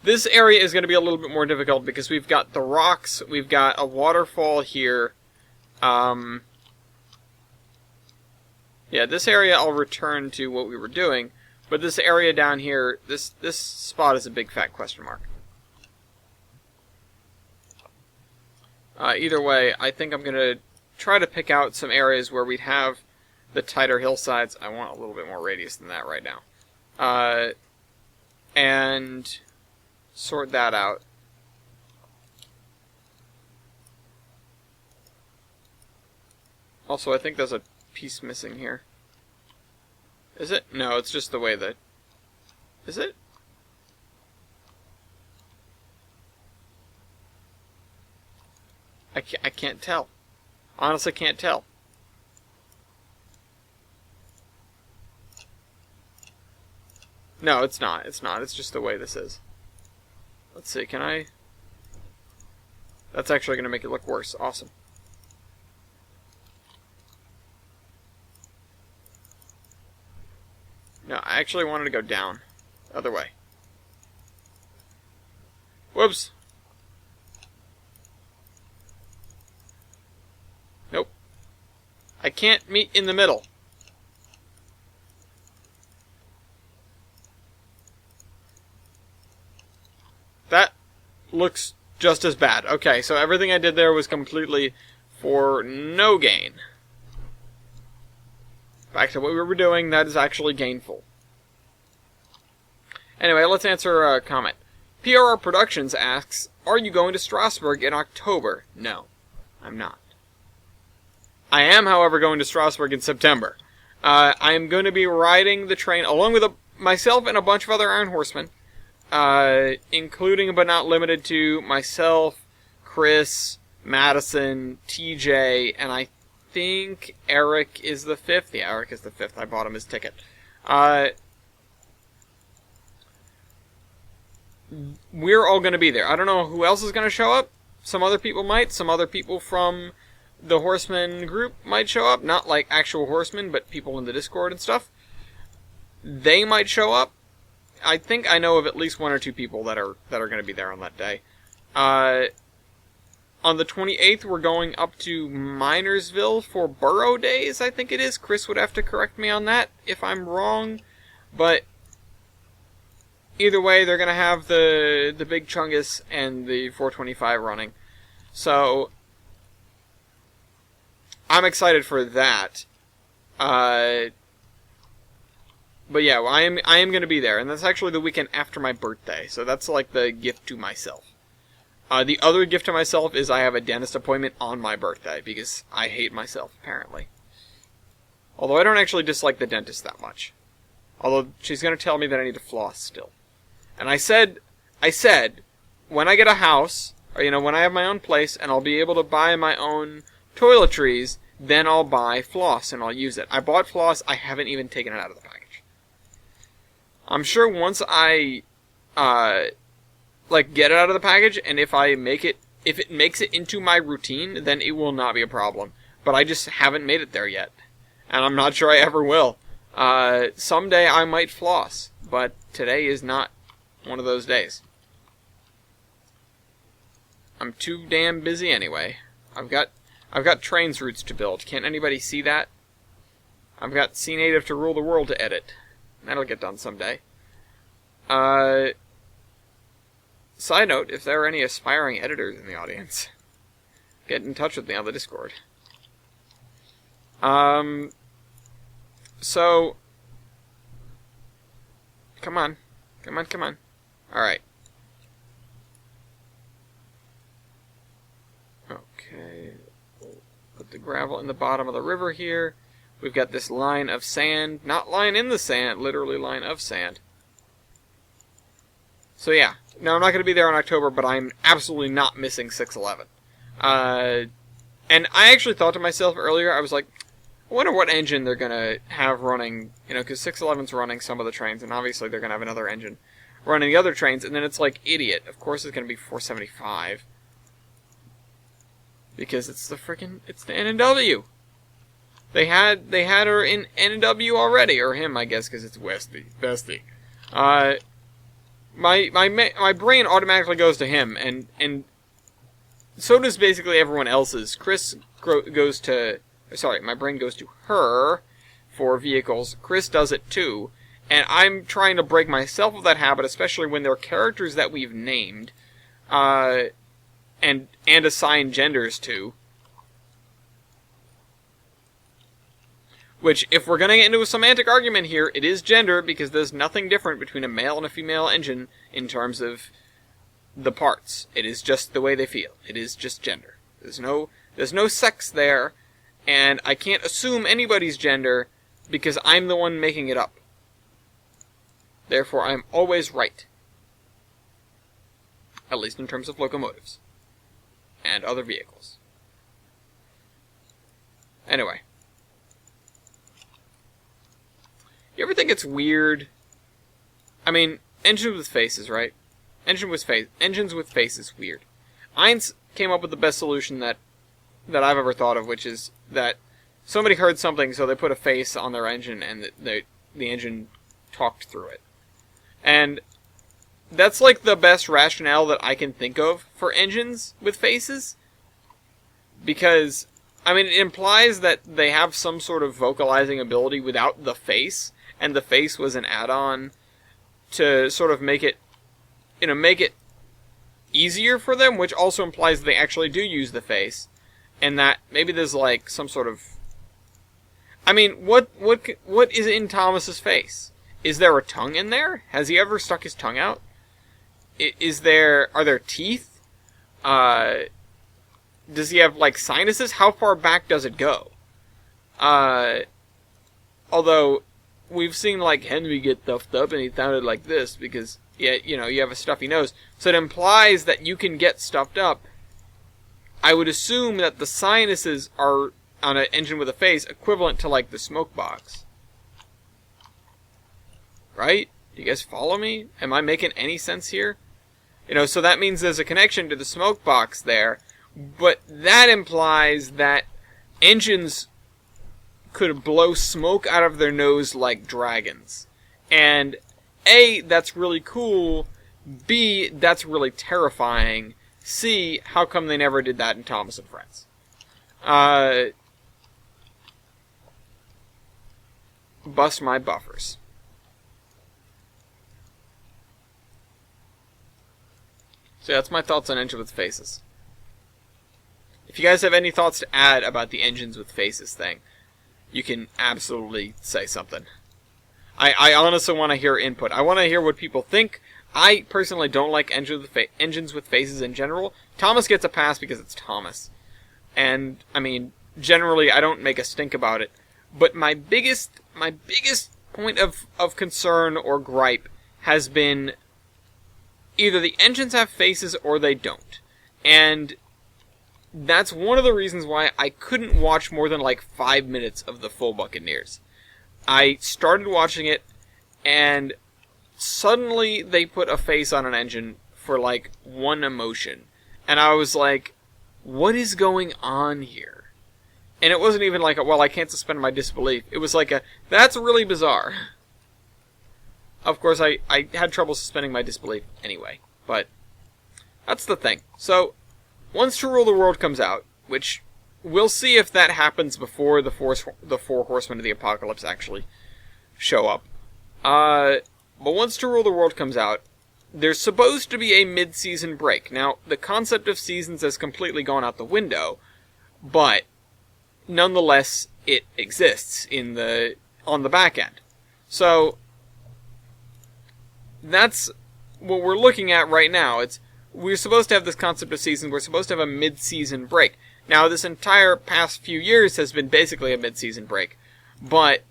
A: This area is going to be a little bit more difficult because we've got the rocks, we've got a waterfall here. Yeah, this area I'll return to what we were doing, but this area down here, this spot is a big fat question mark. Either way, I think I'm going to try to pick out some areas where we'd have the tighter hillsides. I want a little bit more radius than that right now. And sort that out. Also, I think there's a piece missing here. Is it? No, it's just the way that... Is it? I can't tell. Honestly, can't tell. No, it's not. It's not. It's just the way this is. Let's see, can I... That's actually going to make it look worse. Awesome. No, I actually wanted to go down. Other way. Whoops. Nope. I can't meet in the middle. That looks just as bad. Okay, so everything I did there was completely for no gain. Back to what we were doing, that is actually gainful. Anyway, let's answer a comment. PRR Productions asks, are you going to Strasbourg in October? No, I'm not. I am, however, going to Strasbourg in September. I am going to be riding the train along with myself and a bunch of other Iron Horsemen. Including but not limited to myself, Chris, Madison, TJ, and I think Eric is the 5th. Yeah, Eric is the 5th. I bought him his ticket. We're all going to be there. I don't know who else is going to show up. Some other people might. Some other people from the Horsemen group might show up. Not like actual horsemen, but people in the Discord and stuff. They might show up. I think I know of at least 1 or 2 people that are going to be there on that day. On the 28th, we're going up to Minersville for Burrow Days, I think it is. Chris would have to correct me on that if I'm wrong. But either way, they're going to have the Big Chungus and the 425 running. So I'm excited for that. But yeah, I am going to be there, and that's actually the weekend after my birthday, so that's like the gift to myself. The other gift to myself is I have a dentist appointment on my birthday, because I hate myself, apparently. Although I don't actually dislike the dentist that much. Although she's going to tell me that I need to floss still. And I said, when I get a house, or when I have my own place, and I'll be able to buy my own toiletries, then I'll buy floss, and I'll use it. I bought floss, I haven't even taken it out of the package. I'm sure once I, get it out of the package, and if it makes it into my routine, then it will not be a problem. But I just haven't made it there yet. And I'm not sure I ever will. Someday I might floss, but today is not one of those days. I'm too damn busy anyway. I've got trains routes to build. Can't anybody see that? I've got C Native to Rule the World to edit. That'll get done someday. Side note, if there are any aspiring editors in the audience, get in touch with me on the Discord. So, come on. Alright. Okay. We'll put the gravel in the bottom of the river here. We've got this line of sand. Not line in the sand, literally line of sand. So yeah. Now, I'm not going to be there in October, but I'm absolutely not missing 611. And I actually thought to myself earlier, I was like, I wonder what engine they're going to have running, because 611's running some of the trains, and obviously they're going to have another engine running the other trains, and then it's like, idiot. Of course it's going to be 475. Because it's the NNW. They had her in NW already, or him, I guess, because it's Bestie. My brain automatically goes to him, and so does basically everyone else's. Goes to... Sorry, my brain goes to her for vehicles. Chris does it too. And I'm trying to break myself of that habit, especially when they're characters that we've named, and assigned genders to. Which, if we're going to get into a semantic argument here, it is gender, because there's nothing different between a male and a female engine in terms of the parts. It is just the way they feel. It is just gender. There's no sex there, and I can't assume anybody's gender because I'm the one making it up. Therefore, I'm always right. At least in terms of locomotives. And other vehicles. Anyway. You ever think it's weird? I mean, engines with faces, right? Engines with faces, weird. Eins came up with the best solution that I've ever thought of, which is that somebody heard something, so they put a face on their engine, and the engine talked through it. And that's like the best rationale that I can think of for engines with faces. Because, I mean, it implies that they have some sort of vocalizing ability without the face, and the face was an add-on to sort of make it easier for them, which also implies that they actually do use the face, and that maybe there's like some sort of... I mean, what is in Thomas's face? Is there a tongue in there? Has he ever stuck his tongue out? Are there teeth? Does he have, like, sinuses? How far back does it go? Although, we've seen, like, Henry get stuffed up, and he sounded like this, because, yeah, you have a stuffy nose. So it implies that you can get stuffed up. I would assume that the sinuses are on an engine with a face equivalent to like the smoke box. Right? Do you guys follow me? Am I making any sense here? So that means there's a connection to the smoke box there, but that implies that engines could blow smoke out of their nose like dragons. And A, that's really cool. B, that's really terrifying. C, how come they never did that in Thomas and Friends? Bust my buffers. So that's my thoughts on Engine with Faces. If you guys have any thoughts to add about the Engines with Faces thing, you can absolutely say something. I honestly want to hear input. I want to hear what people think. I personally don't like Engines with Faces in general. Thomas gets a pass because it's Thomas. And, I mean, generally I don't make a stink about it. But my biggest point of concern or gripe has been either the engines have faces or they don't. And that's one of the reasons why I couldn't watch more than like 5 minutes of the full Buccaneers. I started watching it, and suddenly they put a face on an engine for like one emotion. And I was like, what is going on here? And it wasn't even like, well, I can't suspend my disbelief. It was like that's really bizarre. Of course, I had trouble suspending my disbelief anyway, but that's the thing. So, once To Rule the World comes out, which we'll see if that happens before the Four Horsemen of the Apocalypse actually show up. But once To Rule the World comes out, there's supposed to be a mid-season break. Now, the concept of seasons has completely gone out the window, but nonetheless, it exists on the back end. So, that's what we're looking at right now. We're supposed to have this concept of season. We're supposed to have a mid-season break. Now, this entire past few years has been basically a mid-season break, but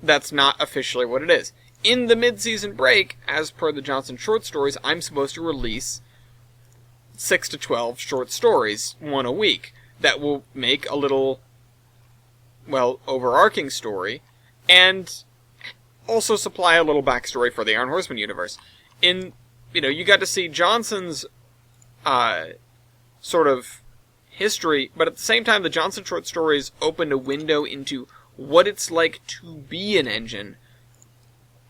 A: that's not officially what it is. In the mid-season break, as per the Johnson short stories, I'm supposed to release 6 to 12 short stories, one a week, that will make a little, well, overarching story, and also supply a little backstory for the Iron Horseman universe. You got to see Johnson's sort of history, but at the same time, the Johnson short stories opened a window into what it's like to be an engine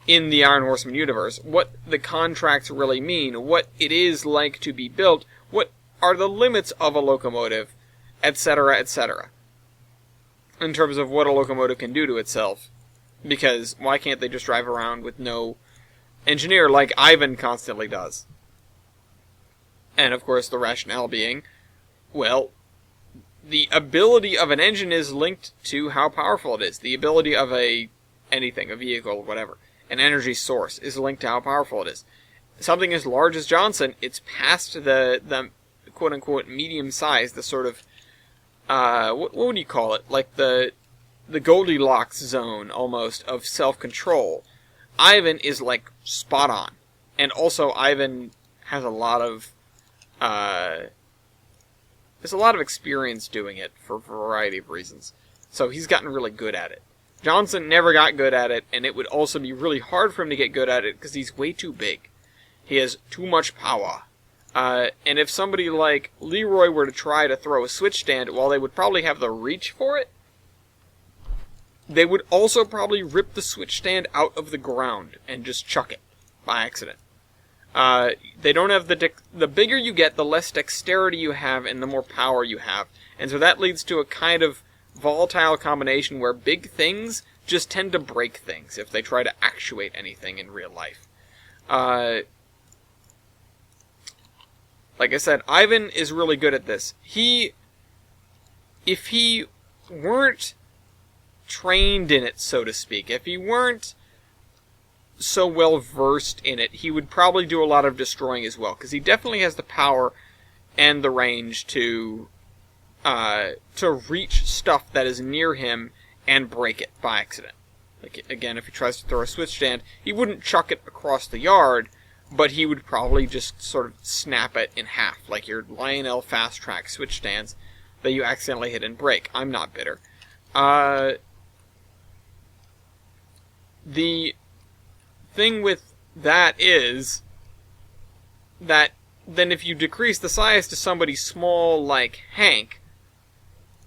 A: in the Iron Horseman universe, what the contracts really mean, what it is like to be built, what are the limits of a locomotive, etc., etc., in terms of what a locomotive can do to itself. Because why can't they just drive around with no engineer like Ivan constantly does? And of course the rationale being, well, the ability of an engine is linked to how powerful it is. The ability of anything, a vehicle, whatever, an energy source is linked to how powerful it is. Something as large as Johnson, it's past the quote-unquote medium size, the sort of, what would you call it? Like the Goldilocks zone, almost, of self-control. Ivan is, like, spot on. And also, Ivan has a lot of, there's a lot of experience doing it for a variety of reasons. So he's gotten really good at it. Johnson never got good at it, and it would also be really hard for him to get good at it because he's way too big. He has too much power. And if somebody like Leroy were to try to throw a switch stand, while they would probably have the reach for it, they would also probably rip the switch stand out of the ground and just chuck it by accident. They don't have the bigger you get, the less dexterity you have and the more power you have. And so that leads to a kind of volatile combination where big things just tend to break things if they try to actuate anything in real life. Like I said, Ivan is really good at this. If he weren't trained in it, so to speak, if he weren't so well versed in it, he would probably do a lot of destroying as well, because he definitely has the power and the range to reach stuff that is near him and break it by accident. Like, again, if he tries to throw a switch stand, he wouldn't chuck it across the yard, but he would probably just sort of snap it in half, like your Lionel Fast Track switch stands that you accidentally hit and break. I'm not bitter. The thing with that is that then if you decrease the size to somebody small like Hank,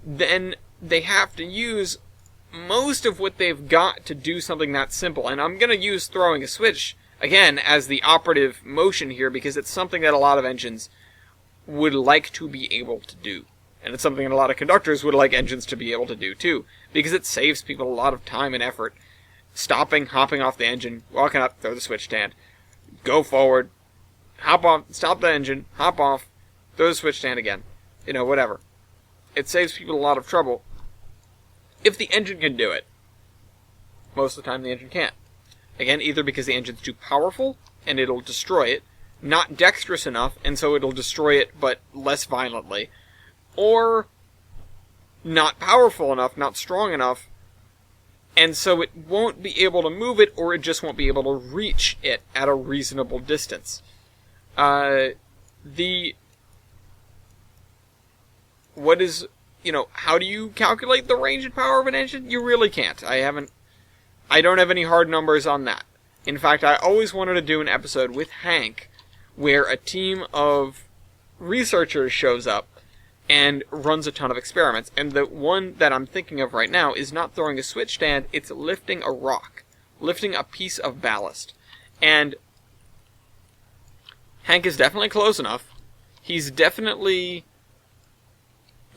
A: then they have to use most of what they've got to do something that simple. And I'm going to use throwing a switch, again, as the operative motion here, because it's something that a lot of engines would like to be able to do. And it's something that a lot of conductors would like engines to be able to do, too. Because it saves people a lot of time and effort. Stopping, hopping off the engine, walking up, throw the switch stand, go forward, hop off, stop the engine, hop off, throw the switch stand again. You know, whatever. It saves people a lot of trouble. If the engine can do it. Most of the time the engine can't. Again, either because the engine's too powerful, and it'll destroy it, not dexterous enough, and so it'll destroy it, but less violently, or not powerful enough, not strong enough, and so it won't be able to move it, or it just won't be able to reach it at a reasonable distance. How do you calculate the range and power of an engine? You really can't. I don't have any hard numbers on that. In fact, I always wanted to do an episode with Hank where a team of researchers shows up and runs a ton of experiments. And the one that I'm thinking of right now is not throwing a switch stand, it's lifting a rock. Lifting a piece of ballast. And Hank is definitely close enough. He's definitely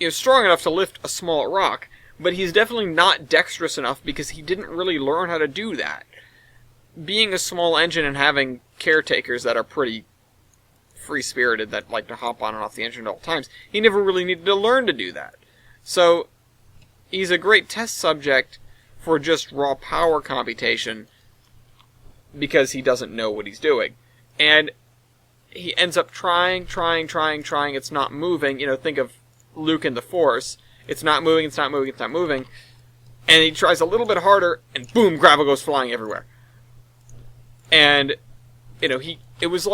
A: strong enough to lift a small rock, but he's definitely not dexterous enough because he didn't really learn how to do that. Being a small engine and having caretakers that are pretty free-spirited, that like to hop on and off the engine at all times, he never really needed to learn to do that. So, he's a great test subject for just raw power computation because he doesn't know what he's doing. And he ends up trying, it's not moving. Think of Luke and the Force. It's not moving. And he tries a little bit harder, and boom, gravel goes flying everywhere. And, it's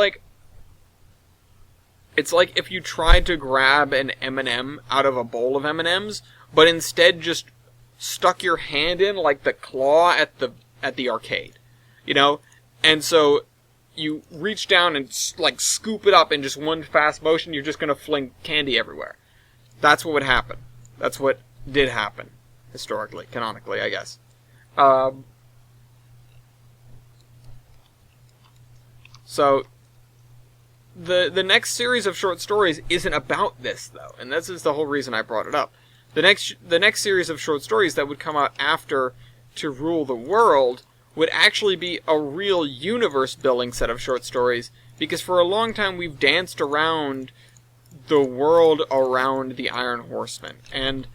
A: like if you tried to grab an M&M out of a bowl of M&Ms, but instead just stuck your hand in like the claw at the arcade. And so you reach down and like scoop it up in just one fast motion, you're just going to fling candy everywhere. That's what would happen. That's what did happen. Historically, canonically, I guess. So, the next series of short stories isn't about this, though. And this is the whole reason I brought it up. The next series of short stories that would come out after To Rule the World would actually be a real universe-building set of short stories, because for a long time we've danced around the world around the Iron Horsemen, and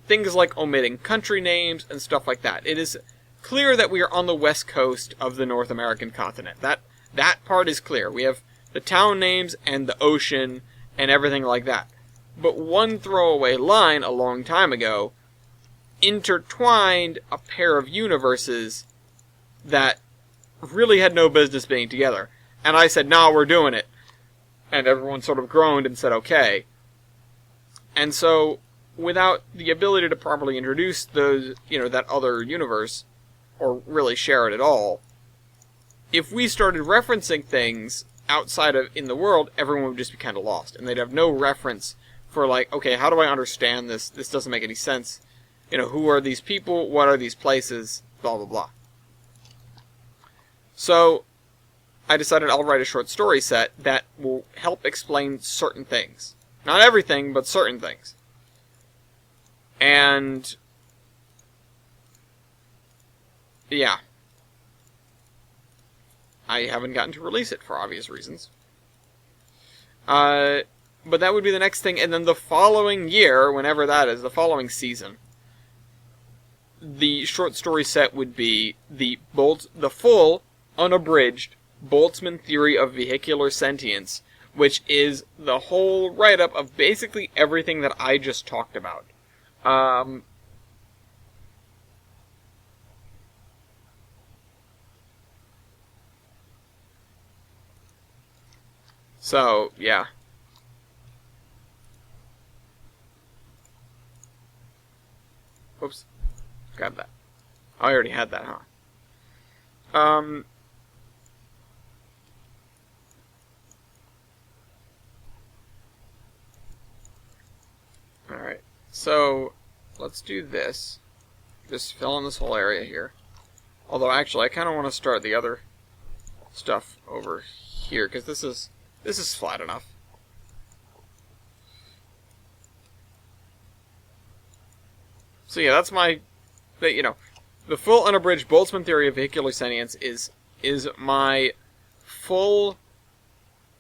A: things like omitting country names and stuff like that. It is clear that we are on the west coast of the North American continent. That part is clear. We have the town names and the ocean and everything like that. But one throwaway line a long time ago intertwined a pair of universes that really had no business being together. And I said, "Nah, we're doing it." And everyone sort of groaned and said, "Okay." And so, without the ability to properly introduce those, that other universe, or really share it at all, if we started referencing things outside of in the world, everyone would just be kind of lost, and they'd have no reference for okay, how do I understand this? This doesn't make any sense. Who are these people? What are these places? Blah blah blah. So, I decided I'll write a short story set that will help explain certain things. Not everything, but certain things. And yeah. I haven't gotten to release it for obvious reasons. But that would be the next thing, and then the following year, whenever that is, the following season, the short story set would be the full, unabridged Boltzmann theory of vehicular sentience, which is the whole write-up of basically everything that I just talked about. So, yeah. Whoops. Grab that. Oh, I already had that, huh? Alright. So, let's do this. Just fill in this whole area here. Although, actually, I kind of want to start the other stuff over here, because this is flat enough. So yeah, that's my, the full unabridged Boltzmann theory of vehicular sentience is my full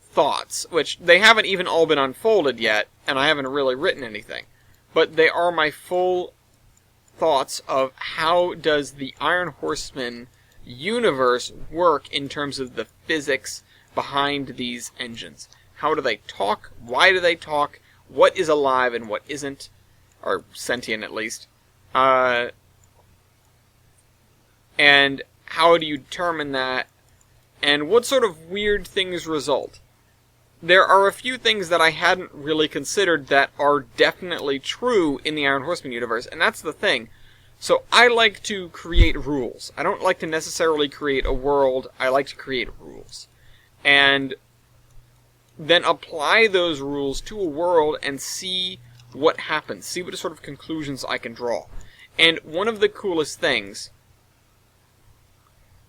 A: thoughts, which they haven't even all been unfolded yet, and I haven't really written anything. But they are my full thoughts of how does the Iron Horseman universe work in terms of the physics behind these engines. How do they talk? Why do they talk? What is alive and what isn't? Or sentient, at least. And how do you determine that? And what sort of weird things result? There are a few things that I hadn't really considered that are definitely true in the Iron Horseman universe, and that's the thing. So I like to create rules. I don't like to necessarily create a world, I like to create rules. And then apply those rules to a world and see what happens, see what sort of conclusions I can draw. And one of the coolest things,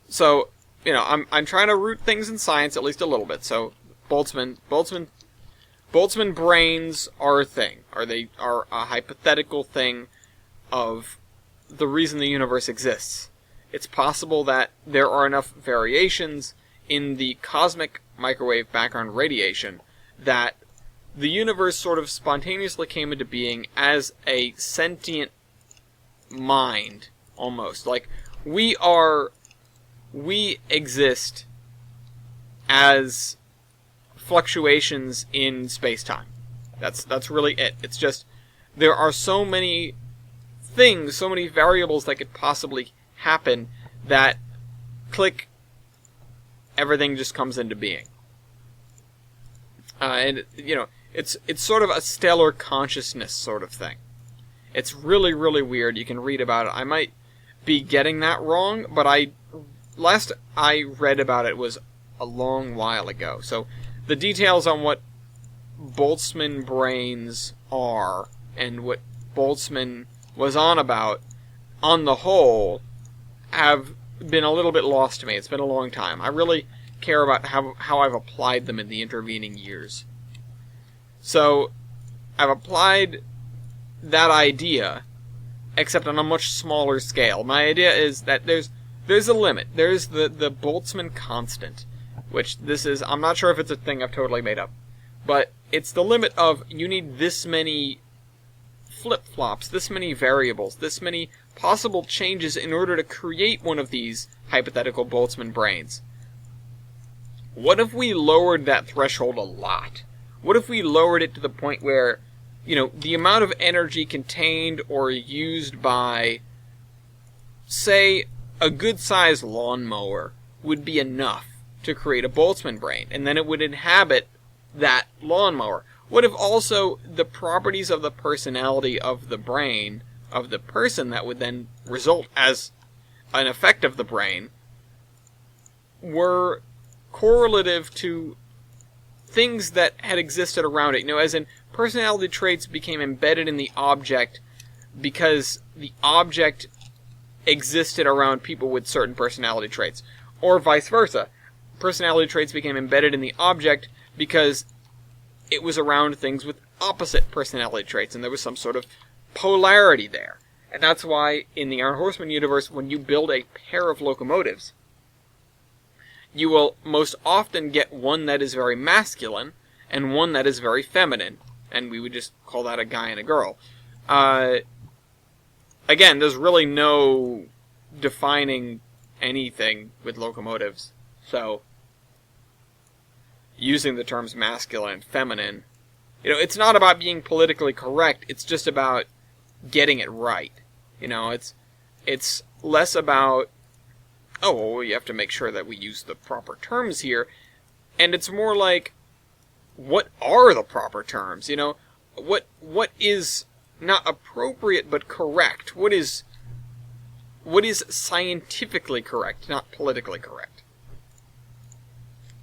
A: so, I'm trying to root things in science at least a little bit, so Boltzmann brains are a thing, or they are a hypothetical thing of the reason the universe exists. It's possible that there are enough variations in the cosmic microwave background radiation that the universe sort of spontaneously came into being as a sentient mind, almost. Like, we exist as fluctuations in space-time. That's really it. It's just, there are so many things, so many variables that could possibly happen that click, everything just comes into being. And, it's sort of a stellar consciousness sort of thing. It's really, really weird. You can read about it. I might be getting that wrong, but last I read about it was a long while ago. So the details on what Boltzmann brains are and what Boltzmann was on about, on the whole, have been a little bit lost to me. It's been a long time. I really care about how I've applied them in the intervening years. So, I've applied that idea, except on a much smaller scale. My idea is that there's a limit. There's the Boltzmann constant, which this is, I'm not sure if it's a thing I've totally made up, but it's the limit of you need this many flip-flops, this many variables, this many possible changes in order to create one of these hypothetical Boltzmann brains. What if we lowered that threshold a lot? What if we lowered it to the point where, the amount of energy contained or used by, say, a good-sized lawnmower would be enough to create a Boltzmann brain, and then it would inhabit that lawnmower? What if also the properties of the personality of the brain, of the person that would then result as an effect of the brain, were correlative to things that had existed around it? As in, personality traits became embedded in the object because the object existed around people with certain personality traits. Or vice versa. Personality traits became embedded in the object because it was around things with opposite personality traits, and there was some sort of polarity there. And that's why, in the Iron Horseman universe, when you build a pair of locomotives, you will most often get one that is very masculine, and one that is very feminine. And we would just call that a guy and a girl. Again, there's really no defining anything with locomotives. So, using the terms masculine and feminine, it's not about being politically correct, it's just about getting it right. It's less about, you have to make sure that we use the proper terms here, and it's more like, what are the proper terms? What is not appropriate, but correct. What is scientifically correct, not politically correct.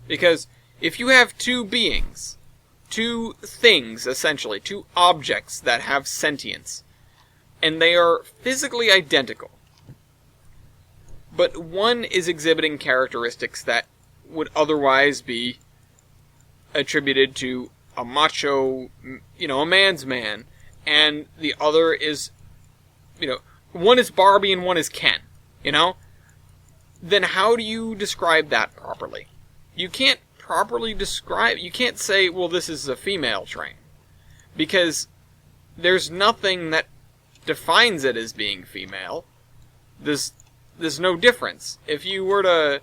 A: Because if you have two beings, two things, essentially, two objects that have sentience, and they are physically identical, but one is exhibiting characteristics that would otherwise be attributed to a macho, a man's man, and the other is, one is Barbie and one is Ken, then how do you describe that properly? You can't properly describe, you can't say, well, this is a female train, because there's nothing that defines it as being female. There's no difference. If you were to,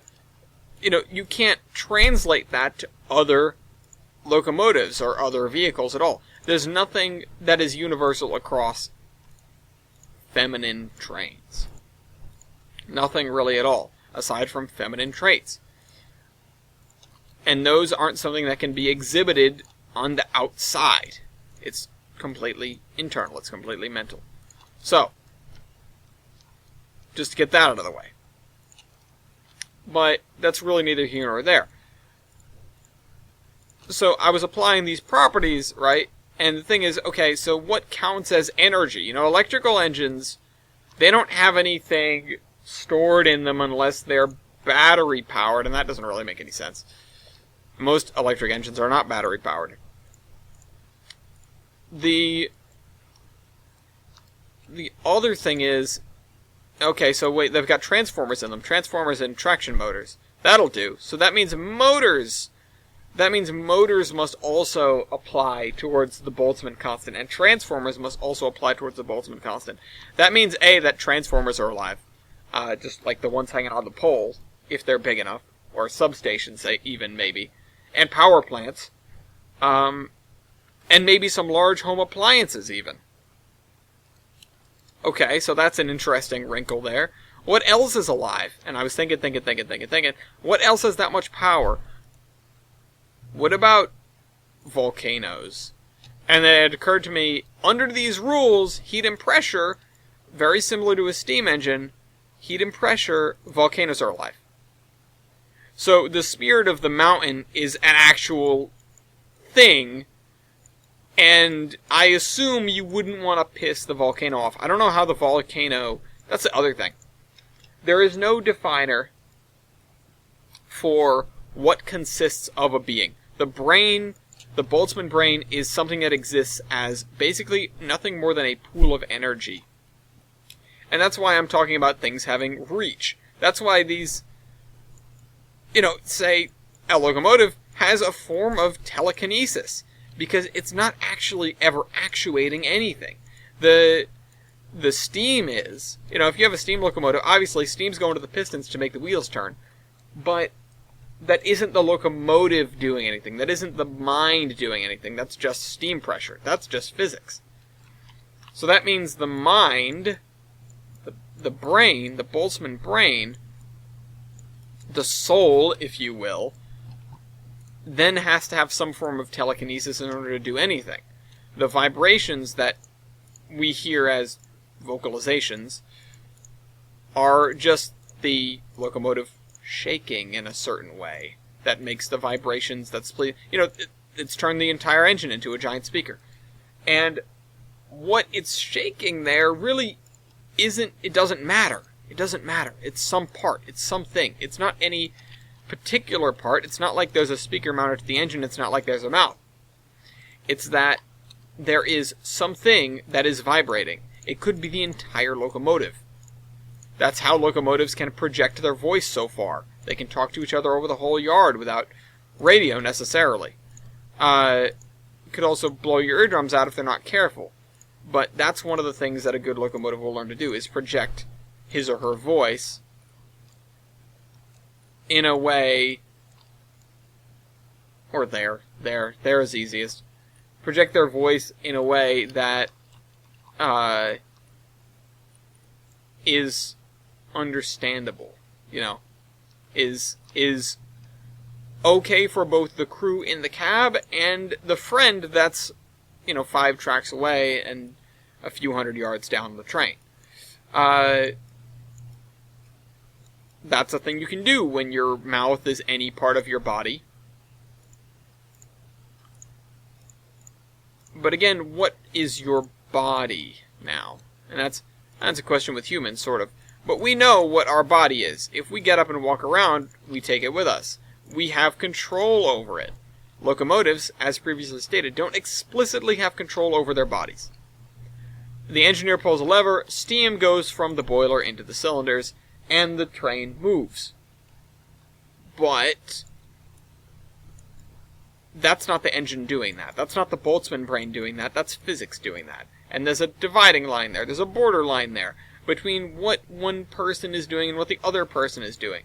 A: you can't translate that to other locomotives or other vehicles at all. There's nothing that is universal across feminine trains. Nothing really at all, aside from feminine traits. And those aren't something that can be exhibited on the outside. It's completely internal. It's completely mental. So, just to get that out of the way. But that's really neither here nor there. So I was applying these properties, right? And the thing is, okay, so what counts as energy? Electrical engines, they don't have anything stored in them unless they're battery powered, and that doesn't really make any sense. Most electric engines are not battery powered. The other thing is, okay, so wait, they've got transformers in them. Transformers and traction motors. That'll do. So that means motors must also apply towards the Boltzmann constant, and transformers must also apply towards the Boltzmann constant. That means, A, that transformers are alive. Just like the ones hanging on the pole, if they're big enough. Or substations, say, even, maybe. And power plants. And maybe some large home appliances, even. Okay, so that's an interesting wrinkle there. What else is alive? And I was thinking. What else has that much power? What about volcanoes? And then it occurred to me, under these rules, heat and pressure, very similar to a steam engine, heat and pressure, volcanoes are alive. So the spirit of the mountain is an actual thing, and I assume you wouldn't want to piss the volcano off. I don't know how the volcano... That's the other thing. There is no definer for what consists of a being. The brain, the Boltzmann brain, is something that exists as basically nothing more than a pool of energy. And that's why I'm talking about things having reach. That's why these, say a locomotive has a form of telekinesis, because it's not actually ever actuating anything. The steam is, if you have a steam locomotive, obviously steam's going to the pistons to make the wheels turn, but that isn't the locomotive doing anything. That isn't the mind doing anything. That's just steam pressure. That's just physics. So that means the mind, the brain, the Boltzmann brain, the soul, if you will, then has to have some form of telekinesis in order to do anything. The vibrations that we hear as vocalizations are just the locomotive shaking in a certain way that makes the vibrations that's it's turned the entire engine into a giant speaker. And what it's shaking there really it doesn't matter. It doesn't matter. It's some part. It's something. It's not any particular part. It's not like there's a speaker mounted to the engine. It's not like there's a mouth. It's that there is something that is vibrating. It could be the entire locomotive. That's how locomotives can project their voice so far. They can talk to each other over the whole yard without radio necessarily. Could also blow your eardrums out if they're not careful. But that's one of the things that a good locomotive will learn to do, is project his or her voice in a way, or there is easiest. Project their voice in a way that is understandable, is okay for both the crew in the cab and the friend that's, 5 tracks away and a few hundred yards down the train. That's a thing you can do when your mouth is any part of your body. But again, what is your body now? And that's a question with humans, sort of. But we know what our body is. If we get up and walk around, we take it with us. We have control over it. Locomotives, as previously stated, don't explicitly have control over their bodies. The engineer pulls a lever, steam goes from the boiler into the cylinders, and the train moves. But that's not the engine doing that. That's not the Boltzmann brain doing that. That's physics doing that. And there's a dividing line there. There's a border line there between what one person is doing and what the other person is doing.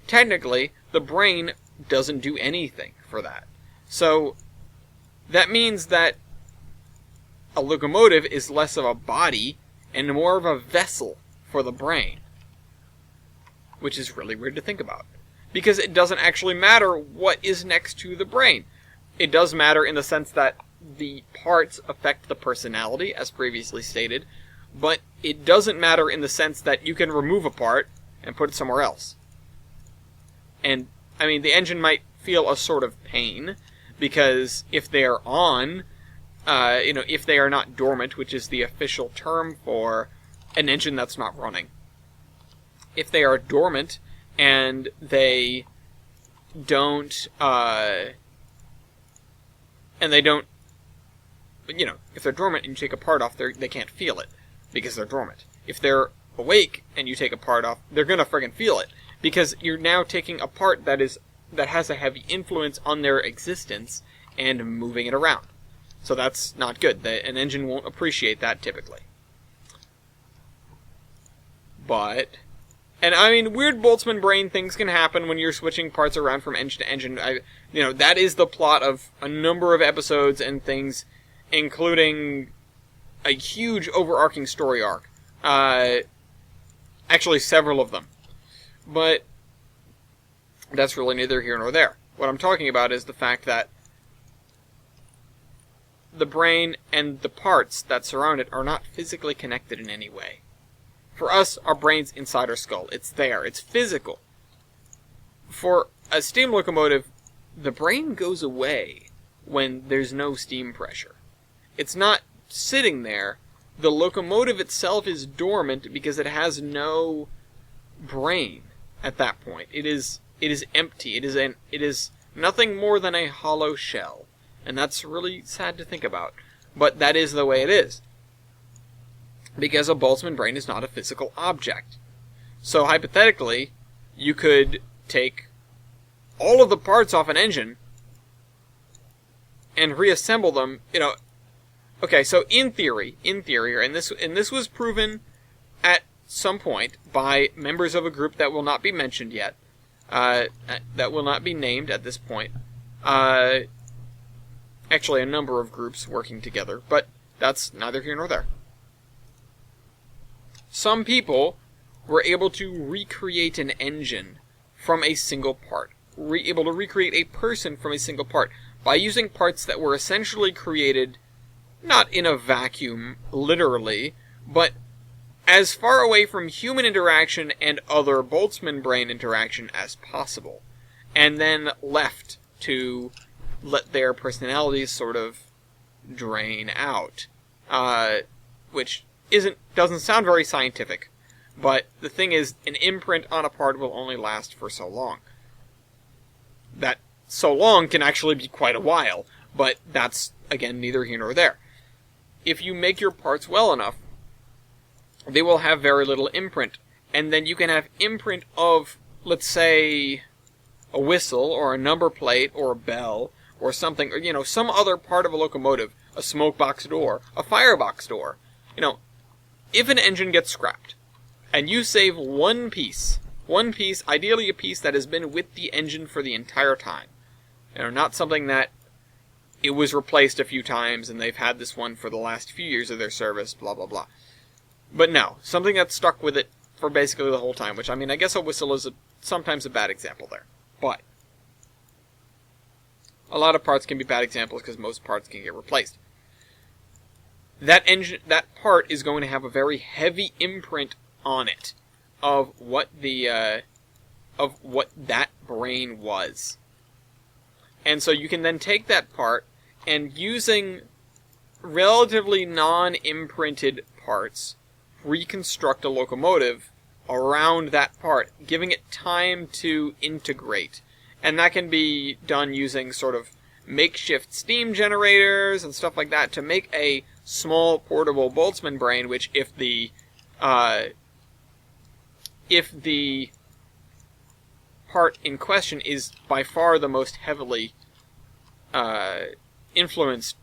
A: Technically, the brain doesn't do anything for that. So that means that a locomotive is less of a body and more of a vessel for the brain. Which is really weird to think about. Because it doesn't actually matter what is next to the brain. It does matter in the sense that the parts affect the personality, as previously stated, but it doesn't matter in the sense that you can remove a part and put it somewhere else. And, I mean, the engine might feel a sort of pain, because if they are on, if they are not dormant, which is the official term for an engine that's not running. If they are dormant, and they don't, if they're dormant and you take a part off, they can't feel it, because they're dormant. If they're awake and you take a part off, they're gonna friggin' feel it, because you're now taking a part that has a heavy influence on their existence and moving it around. So that's not good. An engine won't appreciate that typically. But, and I mean, weird Boltzmann brain things can happen when you're switching parts around from engine to engine. That is the plot of a number of episodes and things, including a huge overarching story arc. Actually, several of them. But that's really neither here nor there. What I'm talking about is the fact that the brain and the parts that surround it are not physically connected in any way. For us, our brain's inside our skull. It's there. It's physical. For a steam locomotive, the brain goes away when there's no steam pressure. It's not sitting there. The locomotive itself is dormant because it has no brain at that point. It is empty. It is nothing more than a hollow shell. And that's really sad to think about. But that is the way it is. Because a Boltzmann brain is not a physical object. So hypothetically, you could take all of the parts off an engine and reassemble them, Okay, so in theory, and this was proven at some point by members of a group that will not be mentioned yet, that will not be named at this point. Actually, a number of groups working together, but that's neither here nor there. Some people were able to recreate an engine from a single part, able to recreate a person from a single part, by using parts that were essentially created not in a vacuum, literally, but as far away from human interaction and other Boltzmann brain interaction as possible, and then left to let their personalities sort of drain out, which doesn't sound very scientific, but the thing is, an imprint on a part will only last for so long. That so long can actually be quite a while, but that's, again, neither here nor there. If you make your parts well enough, they will have very little imprint, and then you can have imprint of, let's say, a whistle, or a number plate, or a bell, or something, or, some other part of a locomotive, a smoke box door, a firebox door. If an engine gets scrapped, and you save one piece, ideally a piece that has been with the engine for the entire time, not something that it was replaced a few times and they've had this one for the last few years of their service, blah, blah, blah. But no, something that's stuck with it for basically the whole time, which, I guess a whistle is sometimes a bad example there. But a lot of parts can be bad examples because most parts can get replaced. that part is going to have a very heavy imprint on it of what that brain was. And so you can then take that part and, using relatively non-imprinted parts, reconstruct a locomotive around that part, giving it time to integrate. And that can be done using sort of makeshift steam generators and stuff like that to make a small portable Boltzmann brain, which if the part in question is by far the most heavily influenced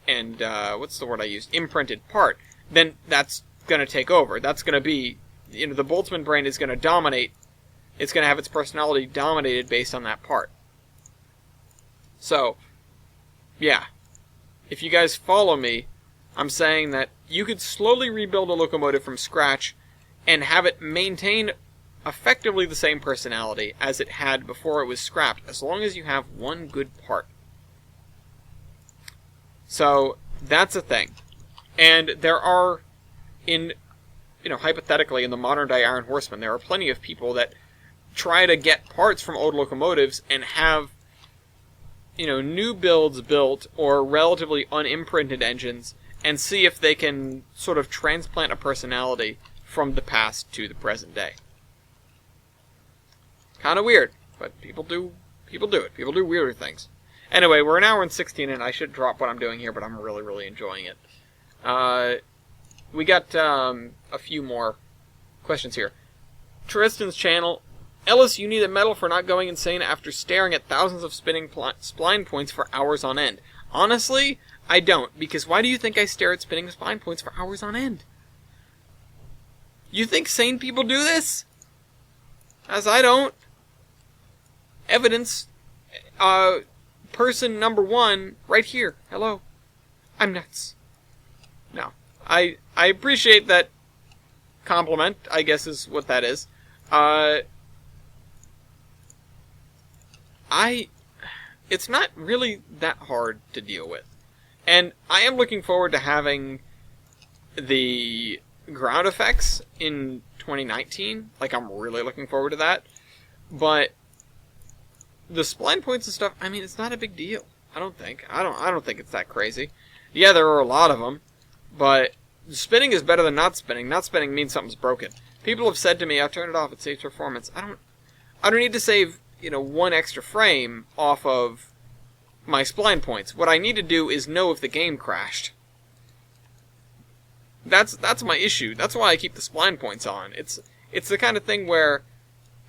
A: and what's the word I used? Imprinted part, then that's going to take over. That's going to be, the Boltzmann brain is going to dominate. It's going to have its personality dominated based on that part. So, yeah. If you guys follow me, I'm saying that you could slowly rebuild a locomotive from scratch and have it maintain effectively the same personality as it had before it was scrapped, as long as you have one good part. So, that's a thing. And there are, hypothetically, in the modern day Iron Horseman, there are plenty of people that try to get parts from old locomotives and have, new builds built or relatively unimprinted engines and see if they can sort of transplant a personality from the past to the present day. Kind of weird, but people do it. People do weirder things. Anyway, we're an hour and 16 and I should drop what I'm doing here, but I'm really, really enjoying it. We got a few more questions here. Tristan's channel. Ellis, you need a medal for not going insane after staring at thousands of spinning spline points for hours on end. Honestly, I don't, because why do you think I stare at spinning spline points for hours on end? You think sane people do this? As I don't. Evidence. Person number one, right here. Hello. I'm nuts. No. I appreciate that compliment, I guess is what that is. It's not really that hard to deal with. And I am looking forward to having the ground effects in 2019. Like, I'm really looking forward to that. But the spline points and stuff, I mean, it's not a big deal. I don't think. I don't think it's that crazy. Yeah, there are a lot of them, but spinning is better than not spinning. Not spinning means something's broken. People have said to me, I'll turn it off, it saves performance. I don't need to save, one extra frame off of my spline points. What I need to do is know if the game crashed. That's my issue. That's why I keep the spline points on. It's the kind of thing where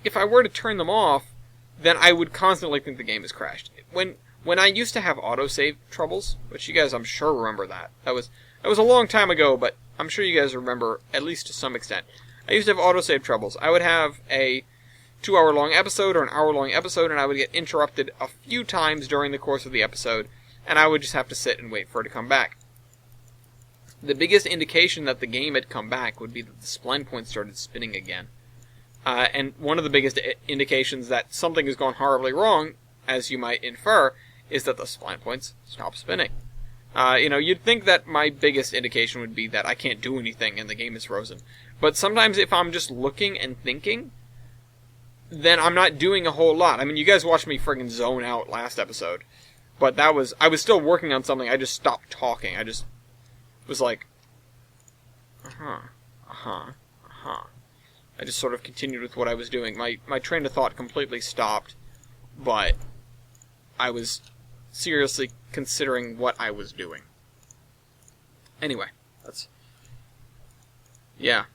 A: if I were to turn them off, then I would constantly think the game has crashed. When I used to have autosave troubles, which you guys I'm sure remember that. That was a long time ago, but I'm sure you guys remember at least to some extent. I used to have autosave troubles. I would have a 2-hour-long episode or an hour-long episode, and I would get interrupted a few times during the course of the episode, and I would just have to sit and wait for it to come back. The biggest indication that the game had come back would be that the spline points started spinning again. And one of the biggest indications that something has gone horribly wrong, as you might infer, is that the spline points stop spinning. You'd think that my biggest indication would be that I can't do anything and the game is frozen. But sometimes if I'm just looking and thinking, then I'm not doing a whole lot. I mean, you guys watched me friggin' zone out last episode. But I was still working on something. I just stopped talking. I just was like, I just sort of continued with what I was doing. My train of thought completely stopped, but I was seriously considering what I was doing. Anyway, yeah.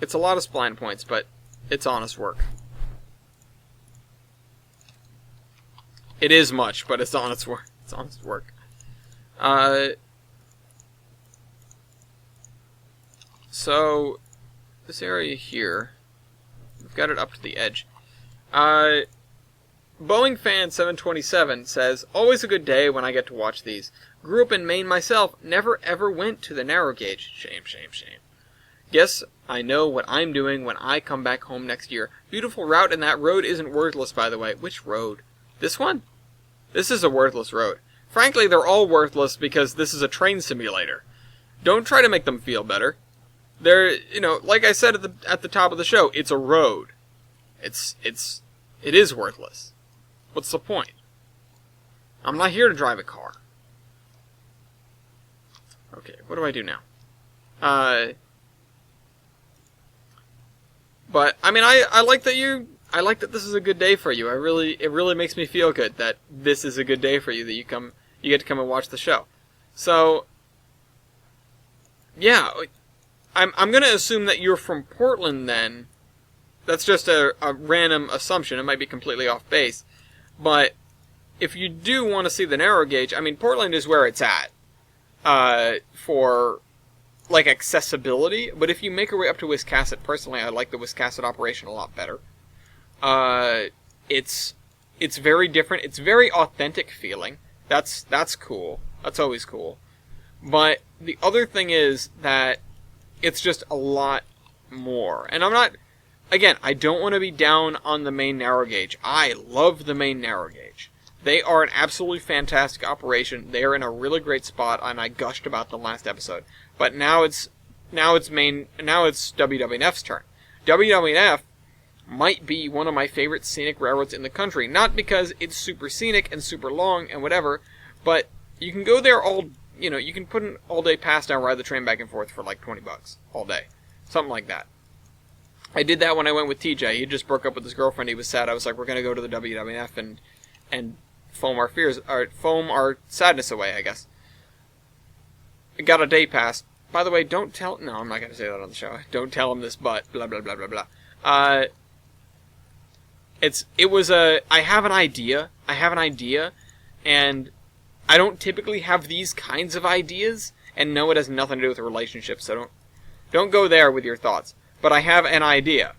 A: It's a lot of spline points, but it's honest work. It is much, but it's honest work. It's honest work. So, this area here, we've got it up to the edge. Boeing Fan 727 says, always a good day when I get to watch these. Grew up in Maine myself, never ever went to the narrow gauge. Shame, shame, shame. Guess I know what I'm doing when I come back home next year. Beautiful route, and that road isn't worthless, by the way. Which road? This one? This is a worthless road. Frankly, they're all worthless because this is a train simulator. Don't try to make them feel better. They're, like I said at the top of the show, it's a road. It is worthless. What's the point? I'm not here to drive a car. Okay, what do I do now? But I mean, I like that this is a good day for you. It really makes me feel good that this is a good day for you, that you get to come and watch the show. So, yeah, I'm gonna assume that you're from Portland then. That's just a random assumption. It might be completely off base. But if you do want to see the narrow gauge, I mean, Portland is where it's at. For like accessibility, but if you make your way up to Wiscasset, personally, I like the Wiscasset operation a lot better. It's very different. It's very authentic feeling. That's cool. That's always cool. But the other thing is that it's just a lot more. And I don't want to be down on the main narrow gauge. I love the main narrow gauge. They are an absolutely fantastic operation. They are in a really great spot, and I gushed about them last episode. But now it's WWNF's turn. WWNF might be one of my favorite scenic railroads in the country. Not because it's super scenic and super long and whatever, but you can go there you can put an all-day pass down, ride the train back and forth for like $20 all day. Something like that. I did that when I went with TJ. He just broke up with his girlfriend. He was sad. I was like, we're going to go to the WWNF and foam our sadness away, I guess. I got a day pass. By the way, no, I'm not going to say that on the show. Don't tell him this, but blah, blah, blah, blah, blah. I have an idea, and I don't typically have these kinds of ideas, and no, it has nothing to do with relationships, so don't go there with your thoughts. But I have an idea.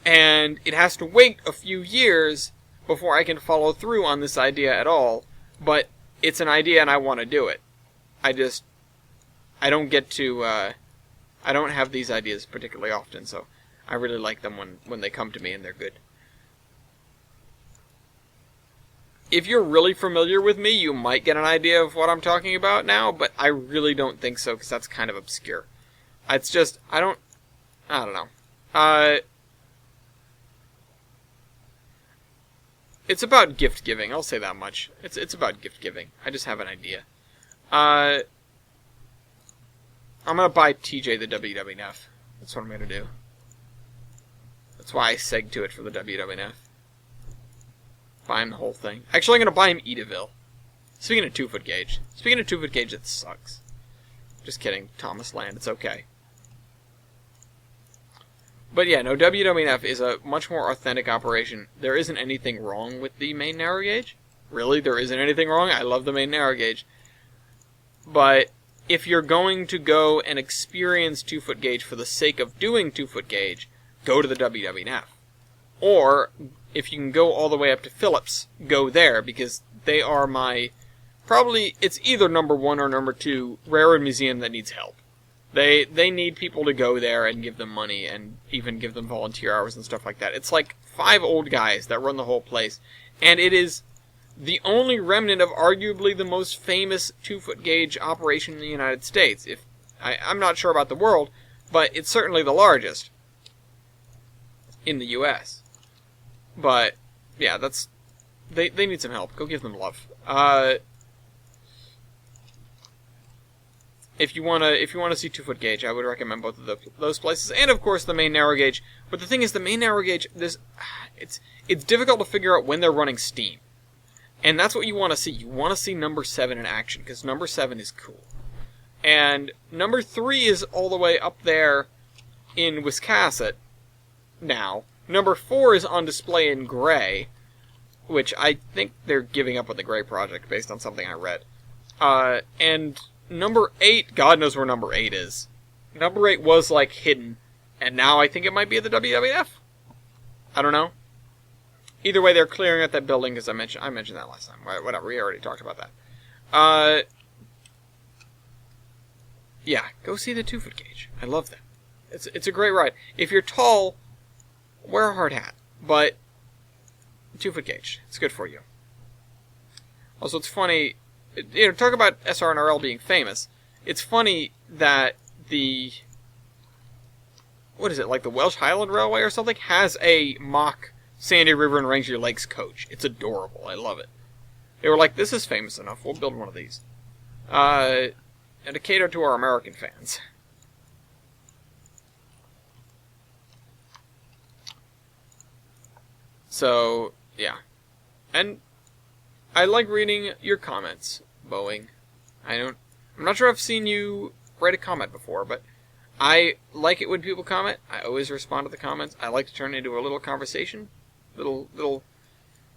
A: And it has to wait a few years before I can follow through on this idea at all, but it's an idea and I want to do it. I don't have these ideas particularly often, so I really like them when they come to me and they're good. If you're really familiar with me, you might get an idea of what I'm talking about now, but I really don't think so, because that's kind of obscure. It's just, I don't know. It's about gift giving, I'll say that much. It's about gift giving. I just have an idea. I'm gonna buy TJ the WWNF. That's what I'm gonna do. That's why I segged to it for the WWNF. Buy him the whole thing. Actually, I'm gonna buy him Edaville. Speaking of 2-foot gauge. It sucks. Just kidding. Thomas Land, it's okay. But yeah, no, WWNF is a much more authentic operation. There isn't anything wrong with the main narrow gauge. Really, there isn't anything wrong. I love the main narrow gauge. But if you're going to go and experience 2-foot gauge for the sake of doing 2-foot gauge, go to the WWNF. Or, if you can go all the way up to Phillips, go there, because they are it's either number 1 or number 2 railroad museum that needs help. They need people to go there and give them money and even give them volunteer hours and stuff like that. It's like 5 old guys that run the whole place. And it is the only remnant of arguably the most famous 2-foot gauge operation in the United States. I'm not sure about the world, but it's certainly the largest in the U.S. But, yeah, they need some help. Go give them love. If you wanna see 2-foot gauge, I would recommend both of those places, and of course the main narrow gauge. But the thing is, the main narrow gauge, it's difficult to figure out when they're running steam, and that's what you want to see. You want to see number 7 in action, because number 7 is cool, and number 3 is all the way up there in Wiscasset now. Number 4 is on display in Gray, which I think they're giving up on the Gray project based on something I read, and number 8, God knows where number 8 is. Number 8 was, like, hidden, and now I think it might be at the WWF. I don't know. Either way, they're clearing out that building, because I mentioned that last time. Whatever, we already talked about that. Yeah, go see the 2-foot gauge. I love them. It's a great ride. If you're tall, wear a hard hat, but 2-foot gauge, it's good for you. Also, it's funny, talk about SRNRL being famous. It's funny that what is it, like the Welsh Highland Railway or something, has a mock Sandy River and Ranger Lakes coach. It's adorable. I love it. They were like, this is famous enough. We'll build one of these. And to cater to our American fans. So, yeah. And I like reading your comments, Boeing. I'm not sure I've seen you write a comment before, but I like it when people comment. I always respond to the comments. I like to turn it into a little conversation. Little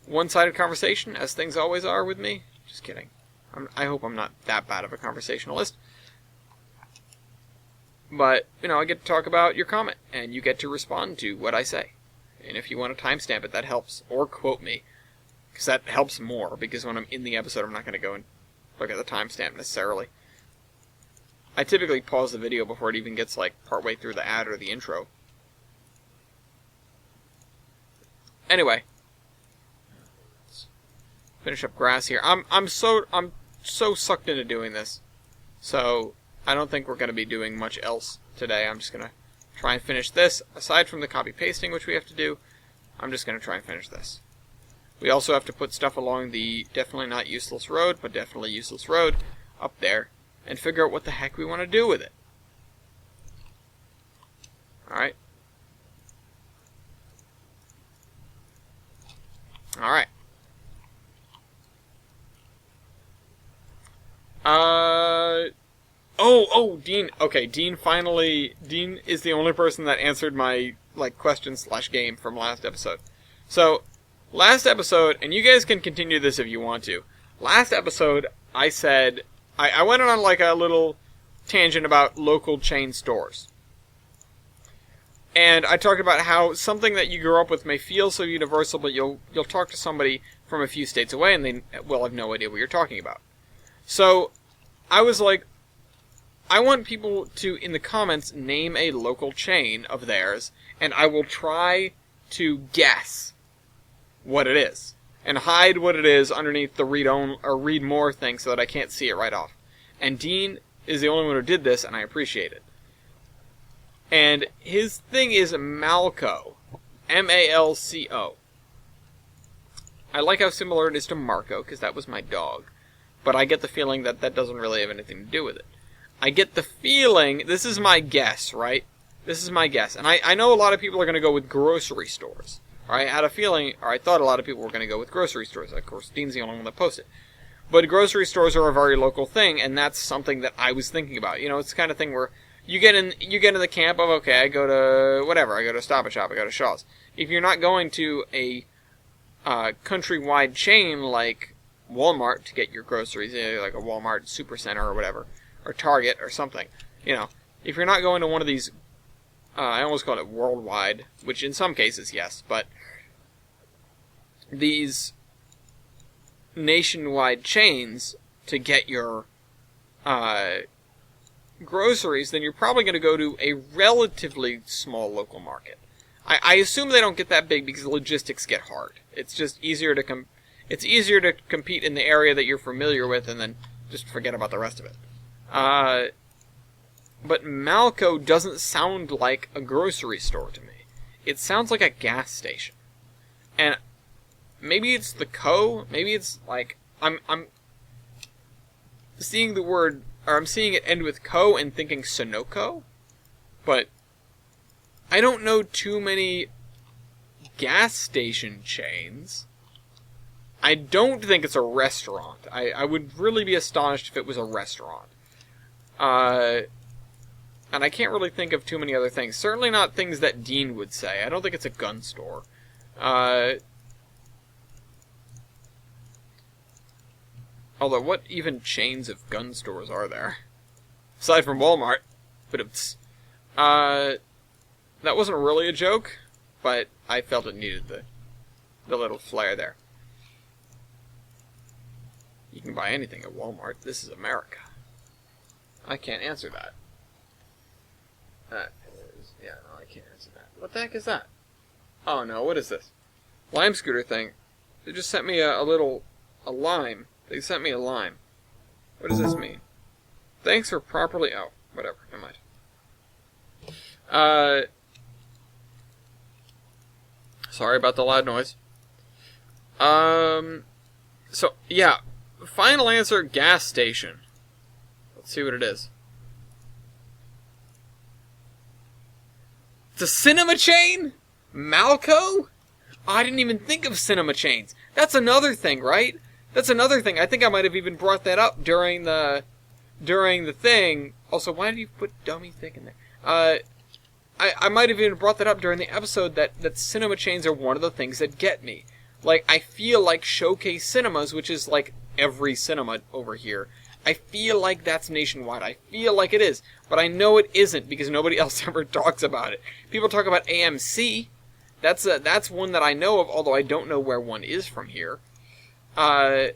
A: one-sided conversation, as things always are with me. Just kidding. I hope I'm not that bad of a conversationalist. But, I get to talk about your comment, and you get to respond to what I say. And if you want to timestamp it, that helps. Or quote me. Because that helps more, because when I'm in the episode, I'm not going to go and look at the timestamp necessarily. I typically pause the video before it even gets, partway through the ad or the intro. Anyway. Let's finish up grass here. I'm so sucked into doing this. So, I don't think we're going to be doing much else today. I'm just going to try and finish this. Aside from the copy-pasting, which we have to do, I'm just going to try and finish this. We also have to put stuff along the definitely not useless road, but definitely useless road up there, and figure out what the heck we want to do with it. Alright. Alright. Dean. Okay, Dean is the only person that answered my, question/game from last episode. So, last episode, and you guys can continue this if you want to. Last episode, I said, I went on a little tangent about local chain stores. And I talked about how something that you grew up with may feel so universal, but you'll talk to somebody from a few states away and they will have no idea what you're talking about. So, I was like, I want people to, in the comments, name a local chain of theirs, and I will try to guess what it is, and hide what it is underneath the read more thing so that I can't see it right off. And Dean is the only one who did this, and I appreciate it. And his thing is Malco. M-A-L-C-O. I like how similar it is to Marco, because that was my dog. But I get the feeling that that doesn't really have anything to do with it. I get the feeling, this is my guess, right? This is my guess. And I know a lot of people are going to go with grocery stores. I had a feeling, or I thought a lot of people were going to go with grocery stores. Of course, Dean's the only one that posted. But grocery stores are a very local thing, and that's something that I was thinking about. It's the kind of thing where you get in the camp of, okay, I go to whatever, I go to Stop & Shop, I go to Shaw's. If you're not going to a countrywide chain like Walmart to get your groceries, like a Walmart Supercenter or whatever, or Target or something, if you're not going to one of these, I almost call it worldwide, which in some cases, yes, but these nationwide chains to get your groceries, then you're probably going to go to a relatively small local market. I assume they don't get that big because the logistics get hard. It's just easier to compete in the area that you're familiar with and then just forget about the rest of it. But Malco doesn't sound like a grocery store to me. It sounds like a gas station. And maybe it's the Co. Maybe it's I'm seeing the word, or I'm seeing it end with Co. and thinking Sunoco. But I don't know too many gas station chains. I don't think it's a restaurant. I would really be astonished if it was a restaurant. And I can't really think of too many other things. Certainly not things that Dean would say. I don't think it's a gun store. Although, what even chains of gun stores are there? Aside from Walmart. But it's... that wasn't really a joke, but I felt it needed the little flair there. You can buy anything at Walmart. This is America. I can't answer that. Yeah, no, I can't answer that. What the heck is that? Oh no, what is this? Lime scooter thing. They just sent me a lime. They sent me a lime. What does this mean? Thanks for properly... Oh, whatever. Never mind. Sorry about the loud noise. So, yeah. Final answer, gas station. Let's see what it is. It's a cinema chain? Malco? Oh, I didn't even think of cinema chains. That's another thing, right? That's another thing. I think I might have even brought that up during the thing. Also, why did you put dummy thing in there? I might have even brought that up during the episode that cinema chains are one of the things that get me. Like, I feel like Showcase Cinemas, which is like every cinema over here, I feel like that's nationwide. I feel like it is. But I know it isn't because nobody else ever talks about it. People talk about AMC. That's one that I know of, although I don't know where one is from here. And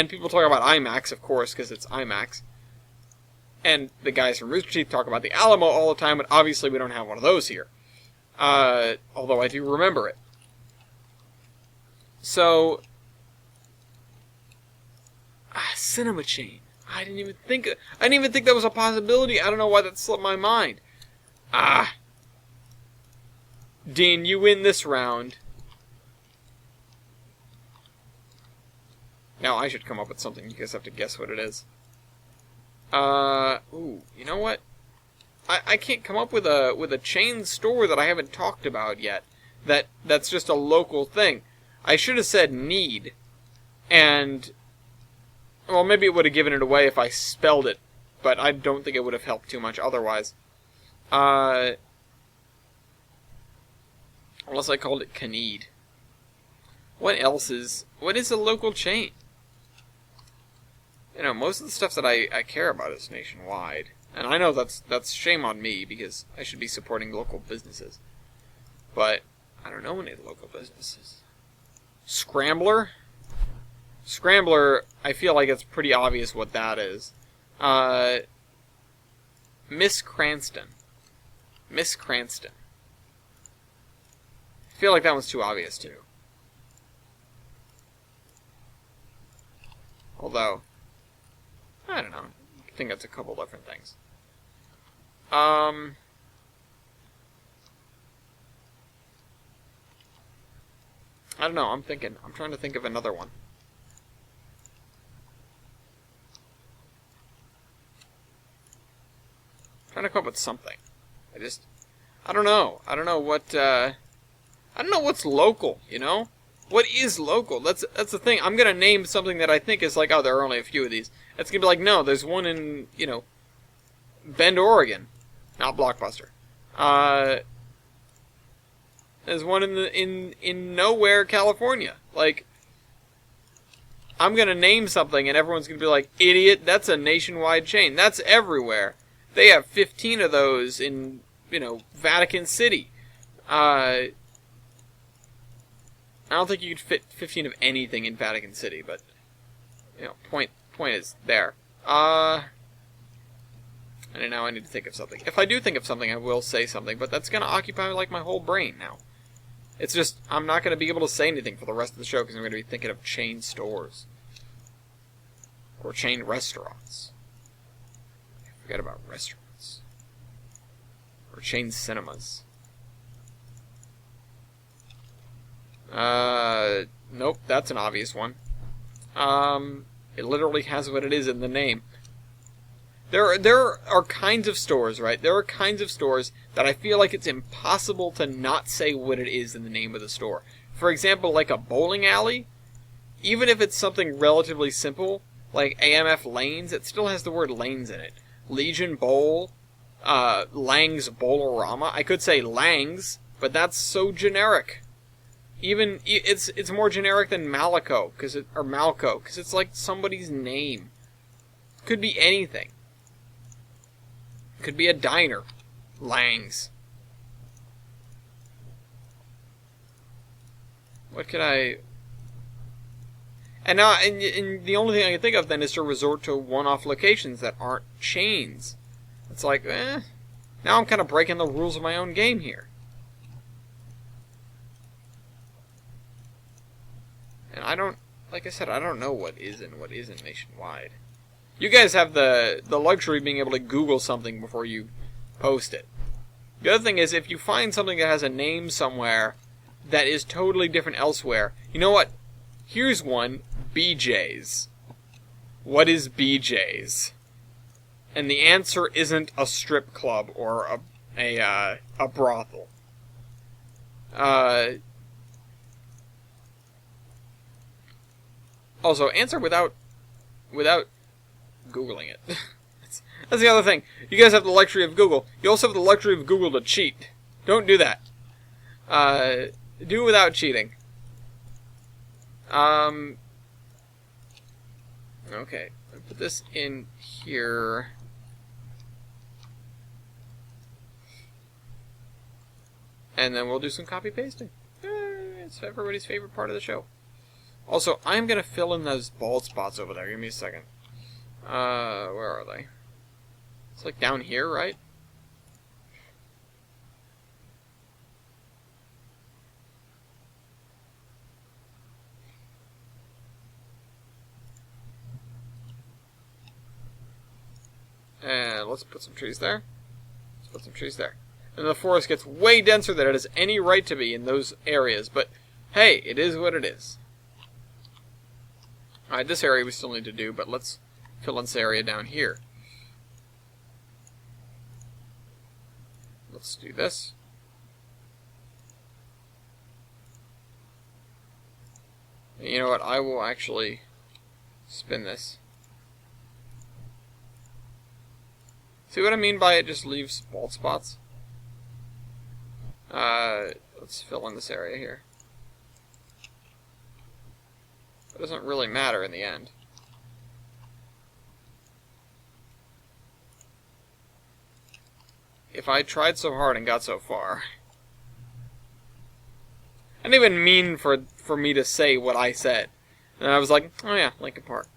A: people talk about IMAX, of course, because it's IMAX. And the guys from Rooster Teeth talk about the Alamo all the time, but obviously we don't have one of those here. Although I do remember it. So, cinema chain. I didn't even think that was a possibility. I don't know why that slipped my mind. Dean, you win this round. Now I should come up with something. You guys have to guess what it is. Ooh, you know what? I can't come up with a chain store that I haven't talked about yet. That's just a local thing. I should have said need. And, well, maybe it would have given it away if I spelled it, but I don't think it would have helped too much otherwise. Unless I called it Kneed. What is a local chain? You know, most of the stuff that I care about is nationwide. And I know that's shame on me, because I should be supporting local businesses. But I don't know any local businesses. Scrambler? Scrambler, I feel like it's pretty obvious what that is. Miss Cranston. Miss Cranston. I feel like that one's too obvious, too. Although, I don't know. I think that's a couple different things. I don't know. I'm trying to think of another one. I'm trying to come up with something. I don't know. I don't know what's local, you know? What is local? That's the thing. I'm gonna name something that I think is like, oh, there are only a few of these. It's gonna be like, no, there's one in, you know, Bend, Oregon. Not Blockbuster. There's one in Nowhere, California. Like, I'm gonna name something and everyone's gonna be like, idiot, that's a nationwide chain. That's everywhere. They have 15 of those in, you know, Vatican City. I don't think you could fit 15 of anything in Vatican City, but, you know, point is there. And now I need to think of something. If I do think of something, I will say something, but that's going to occupy, like, my whole brain now. It's just, I'm not going to be able to say anything for the rest of the show because I'm going to be thinking of chain stores. Or chain restaurants. Forget about restaurants. Or chain cinemas. Nope, that's an obvious one. It literally has what it is in the name. There are kinds of stores, right? There are kinds of stores that I feel like it's impossible to not say what it is in the name of the store. For example, like a bowling alley, even if it's something relatively simple, like AMF Lanes, it still has the word lanes in it. Legion Bowl, Lang's Bowlerama. I could say Lang's, but that's so generic. Even it's more generic than Malco, or Malco, because it's like somebody's name. Could be anything. Could be a diner. Lang's. What could I... And now, and the only thing I can think of then is to resort to one-off locations that aren't chains. It's like, now I'm kind of breaking the rules of my own game here. And I like I said, I don't know what is and what isn't nationwide. You guys have the luxury of being able to Google something before you post it. The other thing is, if you find something that has a name somewhere that is totally different elsewhere, you know what? Here's one, BJ's. What is BJ's? And the answer isn't a strip club or a brothel. Also, answer without Googling it. That's the other thing. You guys have the luxury of Google. You also have the luxury of Google to cheat. Don't do that. Do it without cheating. Okay. I'll put this in here. And then we'll do some copy pasting. It's everybody's favorite part of the show. Also, I'm going to fill in those bald spots over there. Give me a second. Where are they? It's like down here, right? And let's put some trees there. Let's put some trees there. And the forest gets way denser than it has any right to be in those areas. But, hey, it is what it is. Alright, this area we still need to do, but let's fill in this area down here. Let's do this. And you know what? I will actually spin this. See what I mean by it just leaves bald spots? Let's fill in this area here. It doesn't really matter in the end. If I tried so hard and got so far. I didn't even mean for me to say what I said. And I was like, oh yeah, Linkin Park.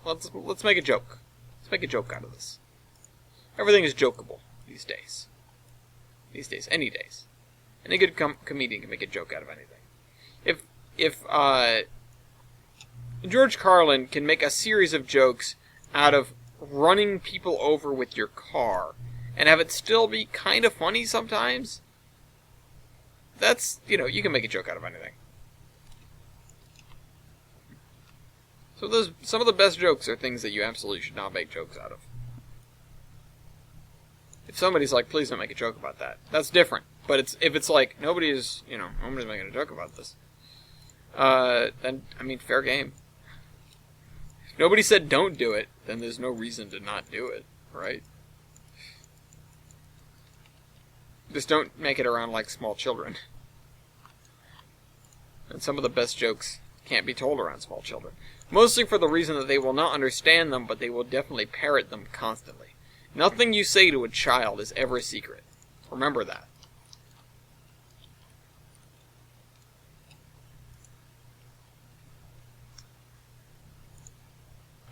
A: Let's make a joke. Let's make a joke out of this. Everything is jokeable these days. These days, any days. Any good comedian can make a joke out of anything. If George Carlin can make a series of jokes out of running people over with your car and have it still be kind of funny sometimes, that's, you can make a joke out of anything. So some of the best jokes are things that you absolutely should not make jokes out of. If somebody's like, please don't make a joke about that, that's different. But if it's like, nobody's making a joke about this, then, fair game. If nobody said don't do it, then there's no reason to not do it, right? Just don't make it around like small children. And some of the best jokes can't be told around small children. Mostly for the reason that they will not understand them, but they will definitely parrot them constantly. Nothing you say to a child is ever a secret. Remember that.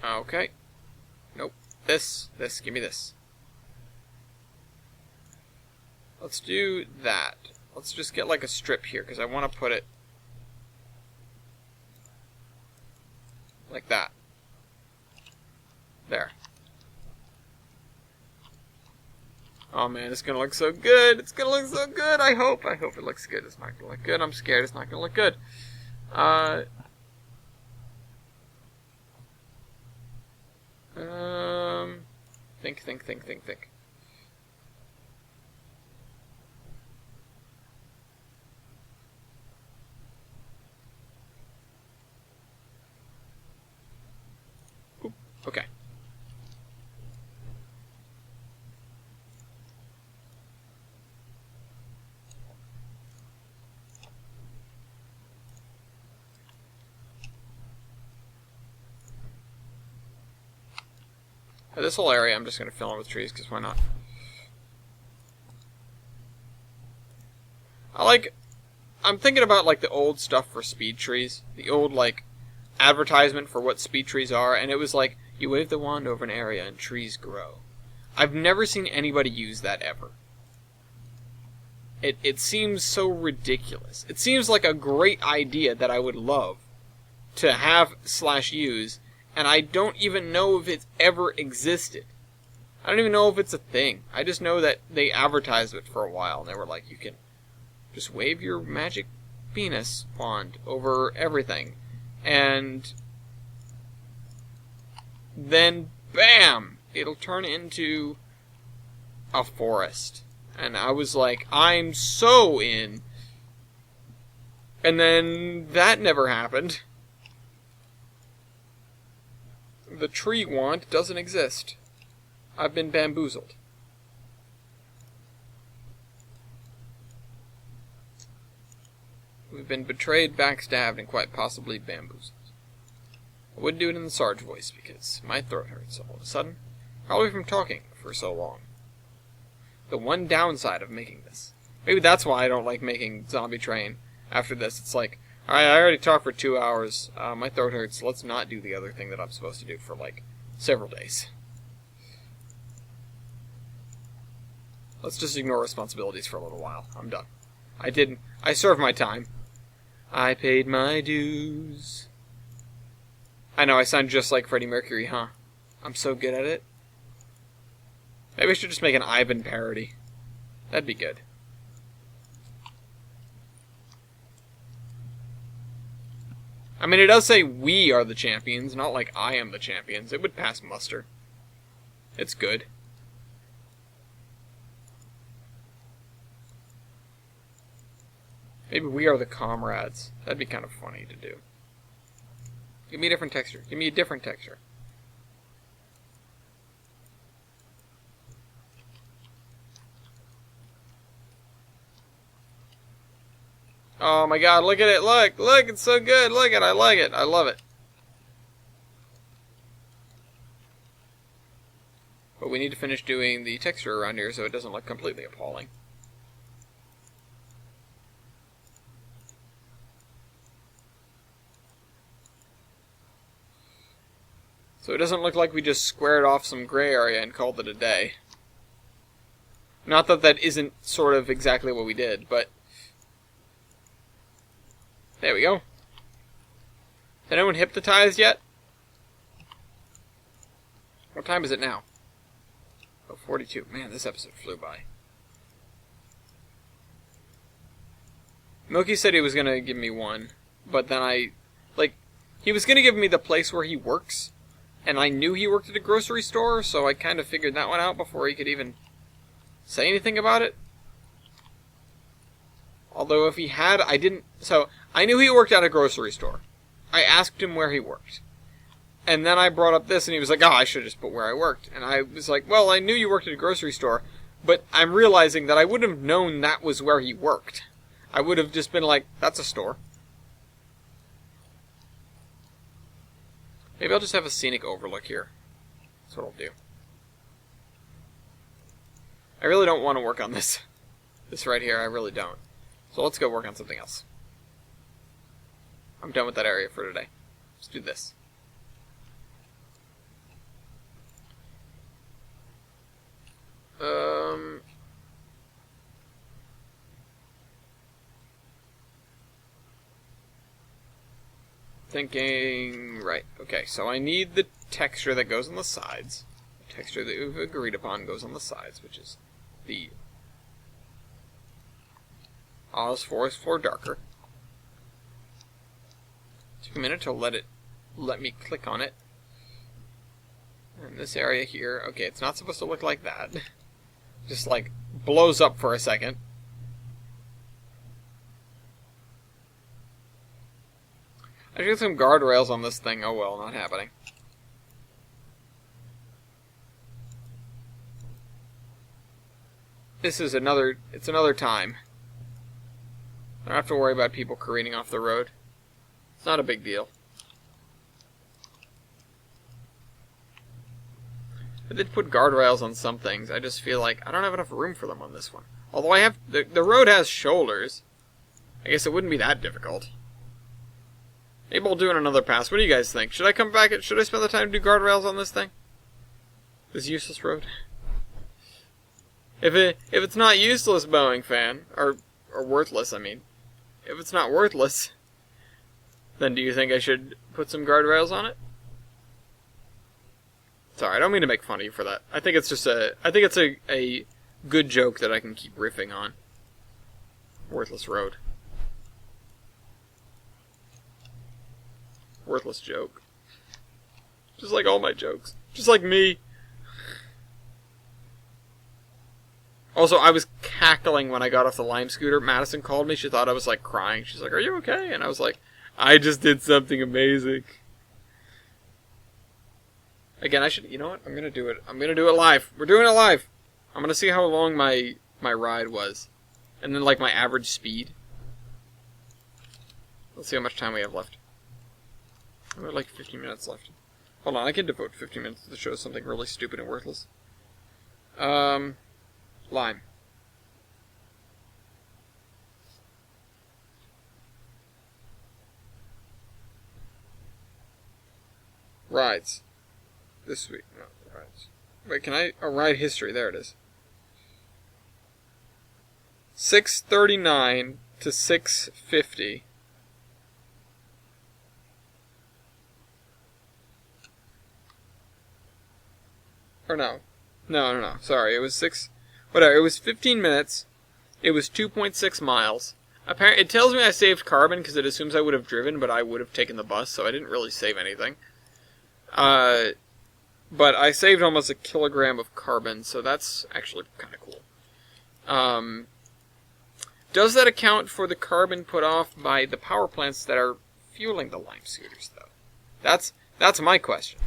A: Okay. Nope. This. Give me this. Let's do that. Let's just get like a strip here, because I want to put it like that. There. Oh man, it's gonna look so good. It's gonna look so good. I hope it looks good. It's not gonna look good. I'm scared it's not gonna look good. Think. Oop, okay. This whole area I'm just going to fill in with trees, because why not? I'm thinking about like the old stuff for speed trees. The old like advertisement for what speed trees are, and it was like, you wave the wand over an area and trees grow. I've never seen anybody use that ever. It seems so ridiculous. It seems like a great idea that I would love. to have /use, and I don't even know if it's ever existed. I don't even know if it's a thing. I just know that they advertised it for a while, and they were like, you can just wave your magic penis wand over everything, and then, bam! It'll turn into a forest. And I was like, I'm so in. And then that never happened. The tree wand doesn't exist. I've been bamboozled. We've been betrayed, backstabbed, and quite possibly bamboozled. I wouldn't do it in the Sarge voice because my throat hurts all of a sudden. Probably from talking for so long. The one downside of making this. Maybe that's why I don't like making Zombie Train after this. It's like, alright, I already talked for 2 hours. My throat hurts. Let's not do the other thing that I'm supposed to do for like several days. Let's just ignore responsibilities for a little while. I'm done. I served my time. I paid my dues. I know, I sound just like Freddie Mercury, huh? I'm so good at it. Maybe I should just make an Ivan parody. That'd be good. I mean, it does say we are the champions, not like I am the champions. It would pass muster. It's good. Maybe we are the comrades. That'd be kind of funny to do. Give me a different texture. Give me a different texture. Oh my god, look at it. Look, it's so good. Look at it. I like it. I love it. But we need to finish doing the texture around here so it doesn't look completely appalling. So it doesn't look like we just squared off some gray area and called it a day. Not that that isn't sort of exactly what we did, but... There we go. Is anyone hypnotized yet? What time is it now? Oh, 42. Man, this episode flew by. Milky said he was going to give me one, but then he was going to give me the place where he works, and I knew he worked at a grocery store, so I kind of figured that one out before he could even say anything about it. Although if he had, I didn't... So, I knew he worked at a grocery store. I asked him where he worked. And then I brought up this, and he was like, oh, I should just put where I worked. And I was like, well, I knew you worked at a grocery store, but I'm realizing that I wouldn't have known that was where he worked. I would have just been like, that's a store. Maybe I'll just have a scenic overlook here. That's what I'll do. I really don't want to work on this. This right here, I really don't. So let's go work on something else. I'm done with that area for today. Let's do this. Thinking... Right, okay, so I need the texture that goes on the sides. The texture that we've agreed upon goes on the sides, which is the Oz Forest Floor Darker. Took a minute to let me click on it. And this area here, okay, it's not supposed to look like that. Just like blows up for a second. I should get some guardrails on this thing. Oh well, not happening. It's another time. I don't have to worry about people careening off the road. It's not a big deal. I did put guardrails on some things. I just feel like I don't have enough room for them on this one. Although I have... The road has shoulders. I guess it wouldn't be that difficult. Maybe I'll do it another pass. What do you guys think? Should I come back? Should I spend the time to do guardrails on this thing? This useless road? If it's not useless, Boeing fan, or worthless, I mean. If it's not worthless, Then do you think I should put some guardrails on it? Sorry, I don't mean to make fun of you for that. I think it's just a good joke that I can keep riffing on. Worthless road. Worthless joke. Just like all my jokes. Just like me. Also, I was cackling when I got off the Lime scooter. Madison called me. She thought I was, like, crying. She's like, "Are you okay?" And I was like, "I just did something amazing." Again, I should... You know what? I'm gonna do it. I'm gonna do it live. We're doing it live. I'm gonna see how long my ride was. And then, like, my average speed. Let's see how much time we have left. We have, like, 15 minutes left. Hold on, I can devote 15 minutes to show something really stupid and worthless. Lime. Rides. This week. No, rides. Wait, can I... Oh, ride history. There it is. 639 to 650. Or no. No. Sorry, it was 6... Whatever, it was 15 minutes. It was 2.6 miles. Apparently, it tells me I saved carbon because it assumes I would have driven, but I would have taken the bus, so I didn't really save anything. But I saved almost a kilogram of carbon, so that's actually kind of cool. Does that account for the carbon put off by the power plants that are fueling the Lime scooters, though? That's my question.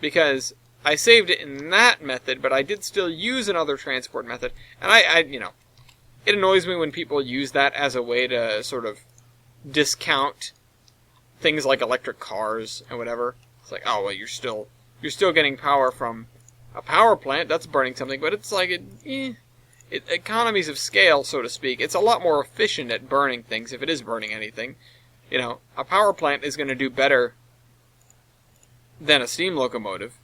A: Because I saved it in that method, but I did still use another transport method. And I you know, it annoys me when people use that as a way to sort of discount things like electric cars and whatever. It's like, oh, well, you're still getting power from a power plant that's burning something, but it's like economies of scale, so to speak. It's a lot more efficient at burning things if it is burning anything. You know, a power plant is going to do better than a steam locomotive.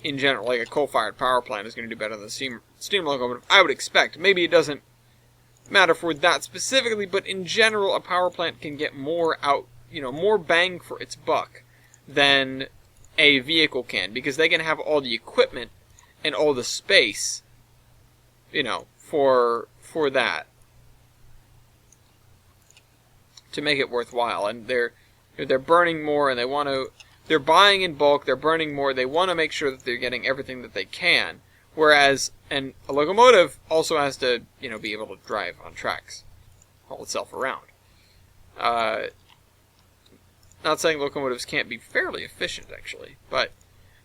A: In general, like a coal-fired power plant is going to do better than a steam locomotive, I would expect. Maybe it doesn't matter for that specifically, but in general, a power plant can get more out, more bang for its buck than a vehicle can, because they can have all the equipment and all the space, for that to make it worthwhile. And they're burning more, and they're buying in bulk, they're burning more, they want to make sure that they're getting everything that they can. Whereas a locomotive also has to, be able to drive on tracks, haul itself around. Not saying locomotives can't be fairly efficient, actually, but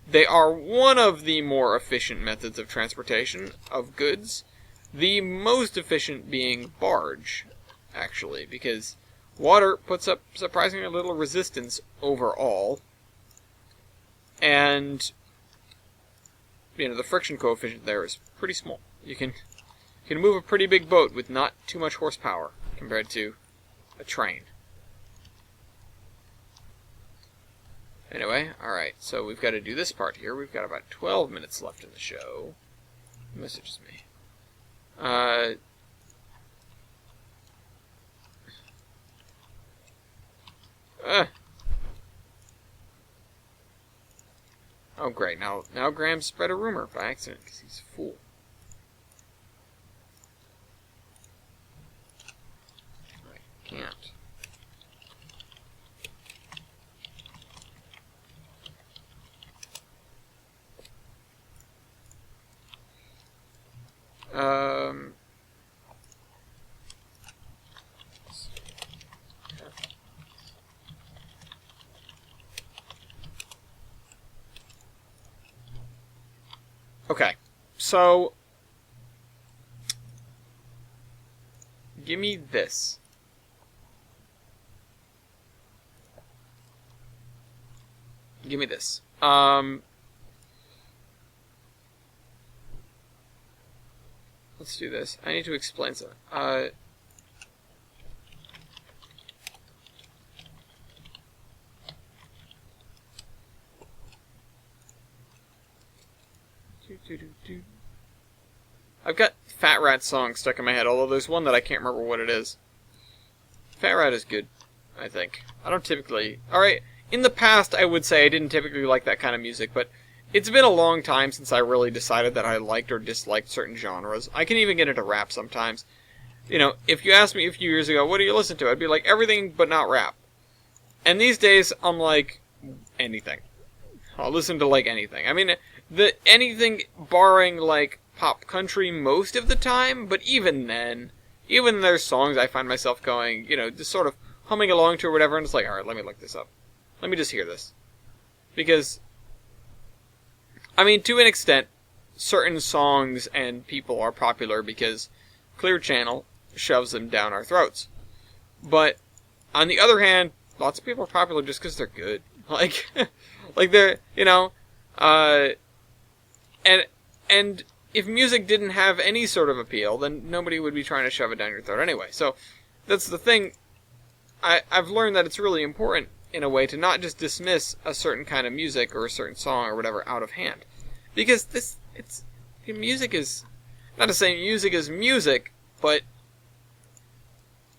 A: they are one of the more efficient methods of transportation of goods. The most efficient being barge, actually, because water puts up surprisingly little resistance overall. And, the friction coefficient there is pretty small. You can move a pretty big boat with not too much horsepower compared to a train. Anyway, alright, so we've got to do this part here. We've got about 12 minutes left in the show. Who messages me? Oh, great. Now Graham spread a rumor by accident because he's a fool. I can't. Okay, so give me this. Give me this. Let's do this. I need to explain something. I've got Fat Rat song stuck in my head, although there's one that I can't remember what it is. Fat Rat is good. I think. I don't typically... Alright, in the past I would say I didn't typically like that kind of music, but it's been a long time since I really decided that I liked or disliked certain genres. I can even get into rap sometimes. You know, if you asked me a few years ago, what do you listen to? I'd be like, everything but not rap. And these days, I'm like, anything. I'll listen to, like, anything. I mean, anything barring, like, pop country most of the time, but even then, even there's songs I find myself going, you know, just sort of humming along to or whatever, and it's like, alright, let me look this up. Let me just hear this. Because, I mean, to an extent, certain songs and people are popular because Clear Channel shoves them down our throats. But, on the other hand, lots of people are popular just because they're good. Like, like they're, you know, and if music didn't have any sort of appeal, then nobody would be trying to shove it down your throat anyway. So, that's the thing. I've learned that it's really important, in a way, to not just dismiss a certain kind of music or a certain song or whatever out of hand. Because music is, not to say music is music, but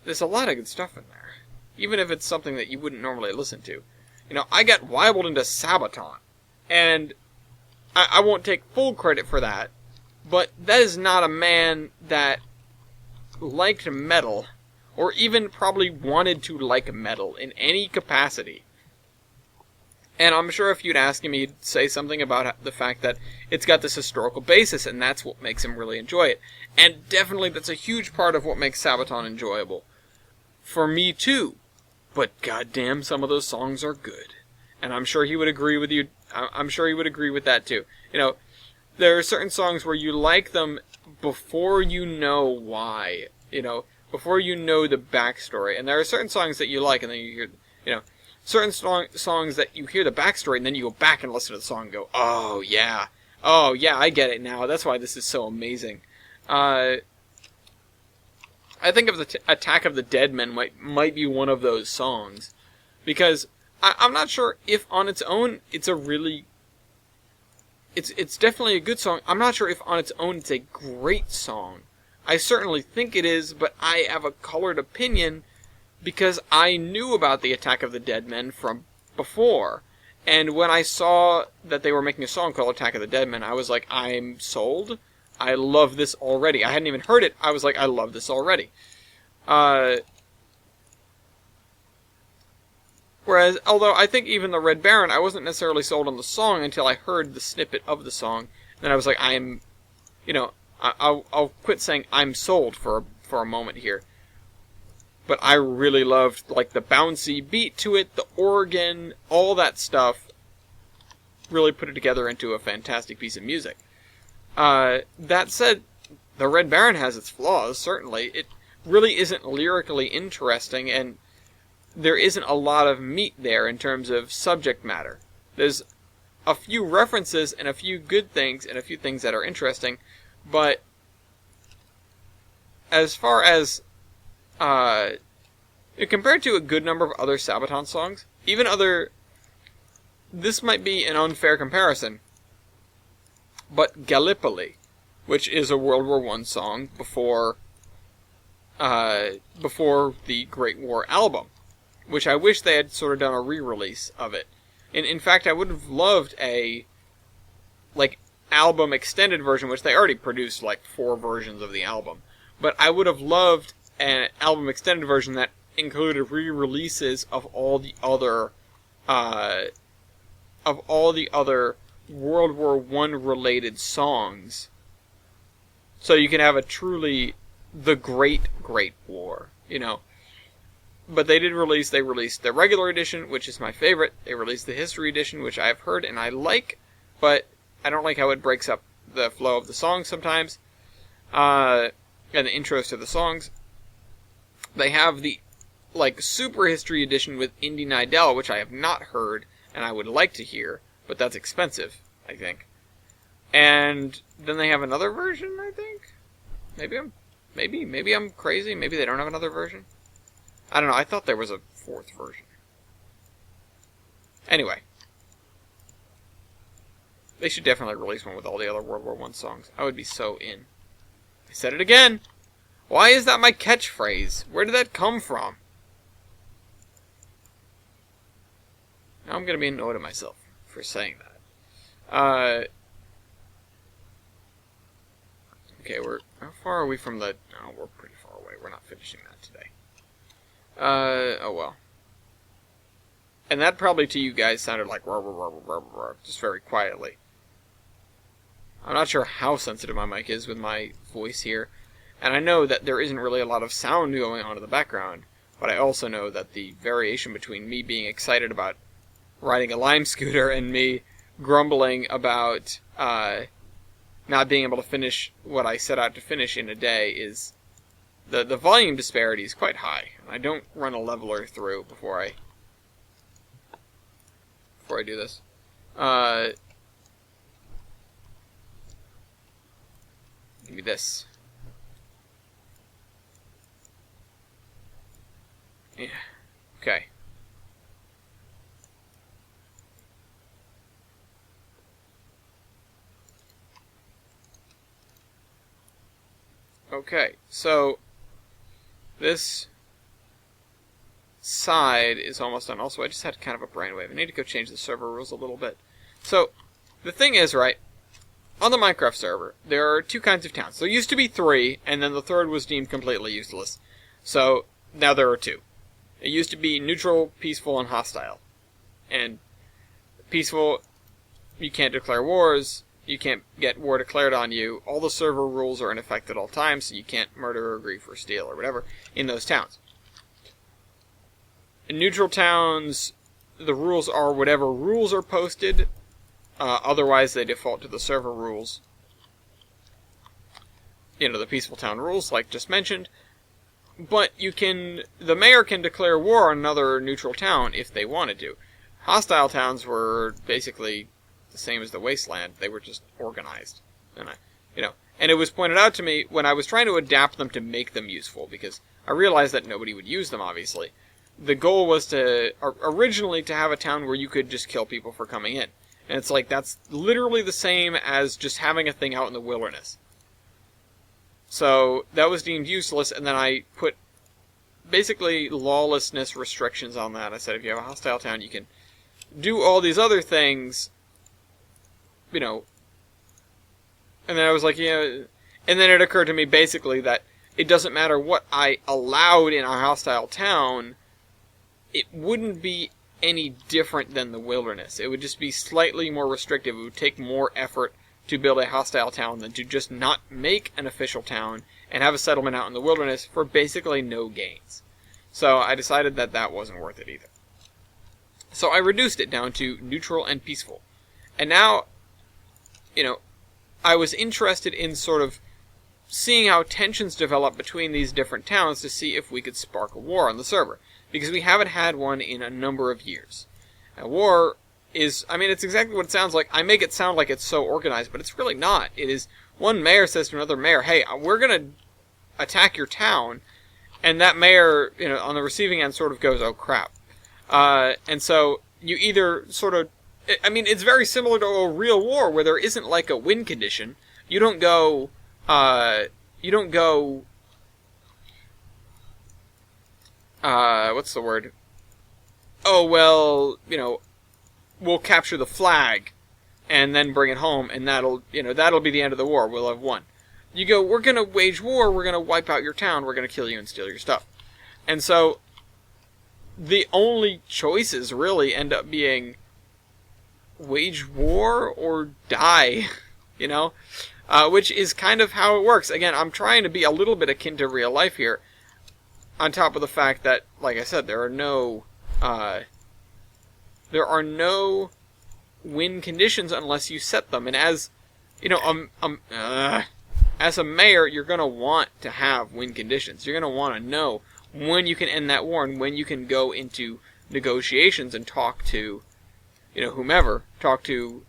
A: there's a lot of good stuff in there. Even if it's something that you wouldn't normally listen to. You know, I got wibbled into Sabaton. And I won't take full credit for that. But that is not a man that liked metal, or even probably wanted to like metal in any capacity. And I'm sure if you'd ask him, he'd say something about the fact that it's got this historical basis, and that's what makes him really enjoy it. And definitely that's a huge part of what makes Sabaton enjoyable. For me too. But goddamn, some of those songs are good. And I'm sure he would agree with you. I'm sure he would agree with that too. You know, there are certain songs where you like them before you know why. You know, before you know the backstory. And there are certain songs that you like, and then you hear, you know, certain songs that you hear the backstory, and then you go back and listen to the song and go, oh yeah, I get it now. That's why this is so amazing. I think of the Attack of the Dead Men might be one of those songs, because I'm not sure if on its own it's a really, it's definitely a good song. I'm not sure if on its own it's a great song. I certainly think it is, but I have a colored opinion because I knew about the Attack of the Dead Men from before. And when I saw that they were making a song called Attack of the Dead Men, I was like, I'm sold. I love this already. I hadn't even heard it. I was like, I love this already. Whereas, although I think even the Red Baron, I wasn't necessarily sold on the song until I heard the snippet of the song. Then I was like, I'll quit saying I'm sold for a moment here. But I really loved, like, the bouncy beat to it, the organ, all that stuff. Really put it together into a fantastic piece of music. That said, the Red Baron has its flaws, certainly. It really isn't lyrically interesting, and there isn't a lot of meat there in terms of subject matter. There's a few references and a few good things and a few things that are interesting, but as far as compared to a good number of other Sabaton songs, even other... This might be an unfair comparison, but Gallipoli, which is a World War I song before the Great War album, which I wish they had sort of done a re-release of it. In fact, I would have loved a, like, album extended version, which they already produced, like, 4 versions of the album. But I would have loved an album extended version that included re-releases of all the other World War I related songs. So you can have a truly the Great War, you know. But they released the regular edition, which is my favorite. They released the history edition, which I've heard and I like, but I don't like how it breaks up the flow of the songs sometimes. And the intros to the songs. They have the, like, super history edition with Indy Nidell, which I have not heard and I would like to hear, but that's expensive, I think. And then they have another version, I think? Maybe I'm crazy. Maybe they don't have another version. I don't know. I thought there was a 4th version. Anyway. They should definitely release one with all the other World War I songs. I would be so in. I said it again. Why is that my catchphrase? Where did that come from? Now I'm going to be annoyed at myself for saying that. Okay, how far are we from the... Oh, we're pretty far away. We're not finishing that today. Oh well. And that probably to you guys sounded like just very quietly. I'm not sure how sensitive my mic is with my voice here. And I know that there isn't really a lot of sound going on in the background. But I also know that the variation between me being excited about riding a Lime scooter and me grumbling about not being able to finish what I set out to finish in a day is... The volume disparity is quite high. I don't run a leveler through before I do this. Give me this. Yeah. Okay. Okay, so this side is almost done. Also, I just had kind of a brainwave. I need to go change the server rules a little bit. So, the thing is, right, on the Minecraft server, there are two kinds of towns. There used to be three, and then the third was deemed completely useless. So, now there are two. It used to be neutral, peaceful, and hostile. And peaceful, you can't declare wars, you can't get war declared on you, all the server rules are in effect at all times, so you can't murder or grief or steal or whatever in those towns. In neutral towns, the rules are whatever rules are posted, otherwise they default to the server rules. You know, the peaceful town rules, like just mentioned. But the mayor can declare war on another neutral town if they wanted to. Hostile towns were basically the same as the wasteland. They were just organized. And and it was pointed out to me when I was trying to adapt them to make them useful, because I realized that nobody would use them, obviously. The goal was originally to have a town where you could just kill people for coming in. And it's like, that's literally the same as just having a thing out in the wilderness. So, that was deemed useless, and then I put basically lawlessness restrictions on that. I said, if you have a hostile town, you can do all these other things, and then I was like, and then it occurred to me basically that it doesn't matter what I allowed in our hostile town, it wouldn't be any different than the wilderness. It would just be slightly more restrictive. It would take more effort to build a hostile town than to just not make an official town and have a settlement out in the wilderness for basically no gains. So I decided that that wasn't worth it either. So I reduced it down to neutral and peaceful. And now, I was interested in sort of seeing how tensions develop between these different towns to see if we could spark a war on the server. Because we haven't had one in a number of years. A war is, it's exactly what it sounds like. I make it sound like it's so organized, but it's really not. It is one mayor says to another mayor, hey, we're going to attack your town, and that mayor, on the receiving end sort of goes, oh crap. And so you either sort of, it's very similar to a real war where there isn't like a win condition. You don't go, what's the word? Oh, well, we'll capture the flag and then bring it home, and that'll be the end of the war. We'll have won. You go, we're going to wage war, we're going to wipe out your town, we're going to kill you and steal your stuff. And so the only choices really end up being wage war or die, which is kind of how it works. Again, I'm trying to be a little bit akin to real life here, on top of the fact that, like I said, there are no win conditions unless you set them. And as as a mayor, you're going to want to have win conditions. You're going to want to know when you can end that war and when you can go into negotiations and talk to, whomever, talk to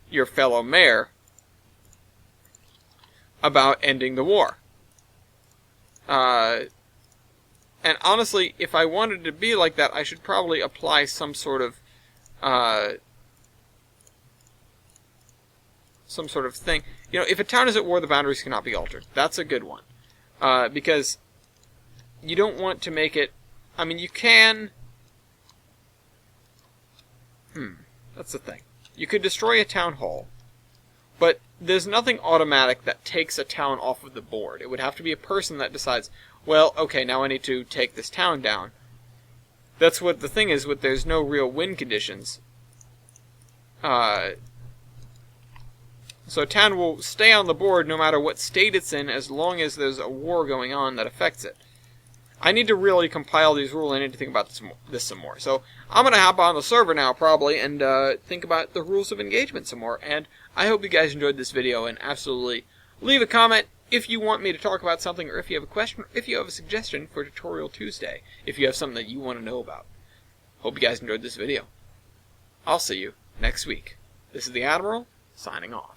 A: your fellow mayor about ending the war. And honestly, if I wanted to be like that, I should probably apply some sort of thing. If a town is at war, the boundaries cannot be altered. That's a good one. Because you don't want to make it... you can... That's the thing. You could destroy a town hall, but there's nothing automatic that takes a town off of the board. It would have to be a person that decides, well, okay, now I need to take this town down. That's what the thing is with there's no real win conditions. So a town will stay on the board no matter what state it's in, as long as there's a war going on that affects it. I need to really compile these rules. I need to think about this some more. So I'm going to hop on the server now, probably, and think about the rules of engagement some more. And I hope you guys enjoyed this video, and absolutely leave a comment if you want me to talk about something, or if you have a question, or if you have a suggestion for Tutorial Tuesday, if you have something that you want to know about. Hope you guys enjoyed this video. I'll see you next week. This is the Admiral, signing off.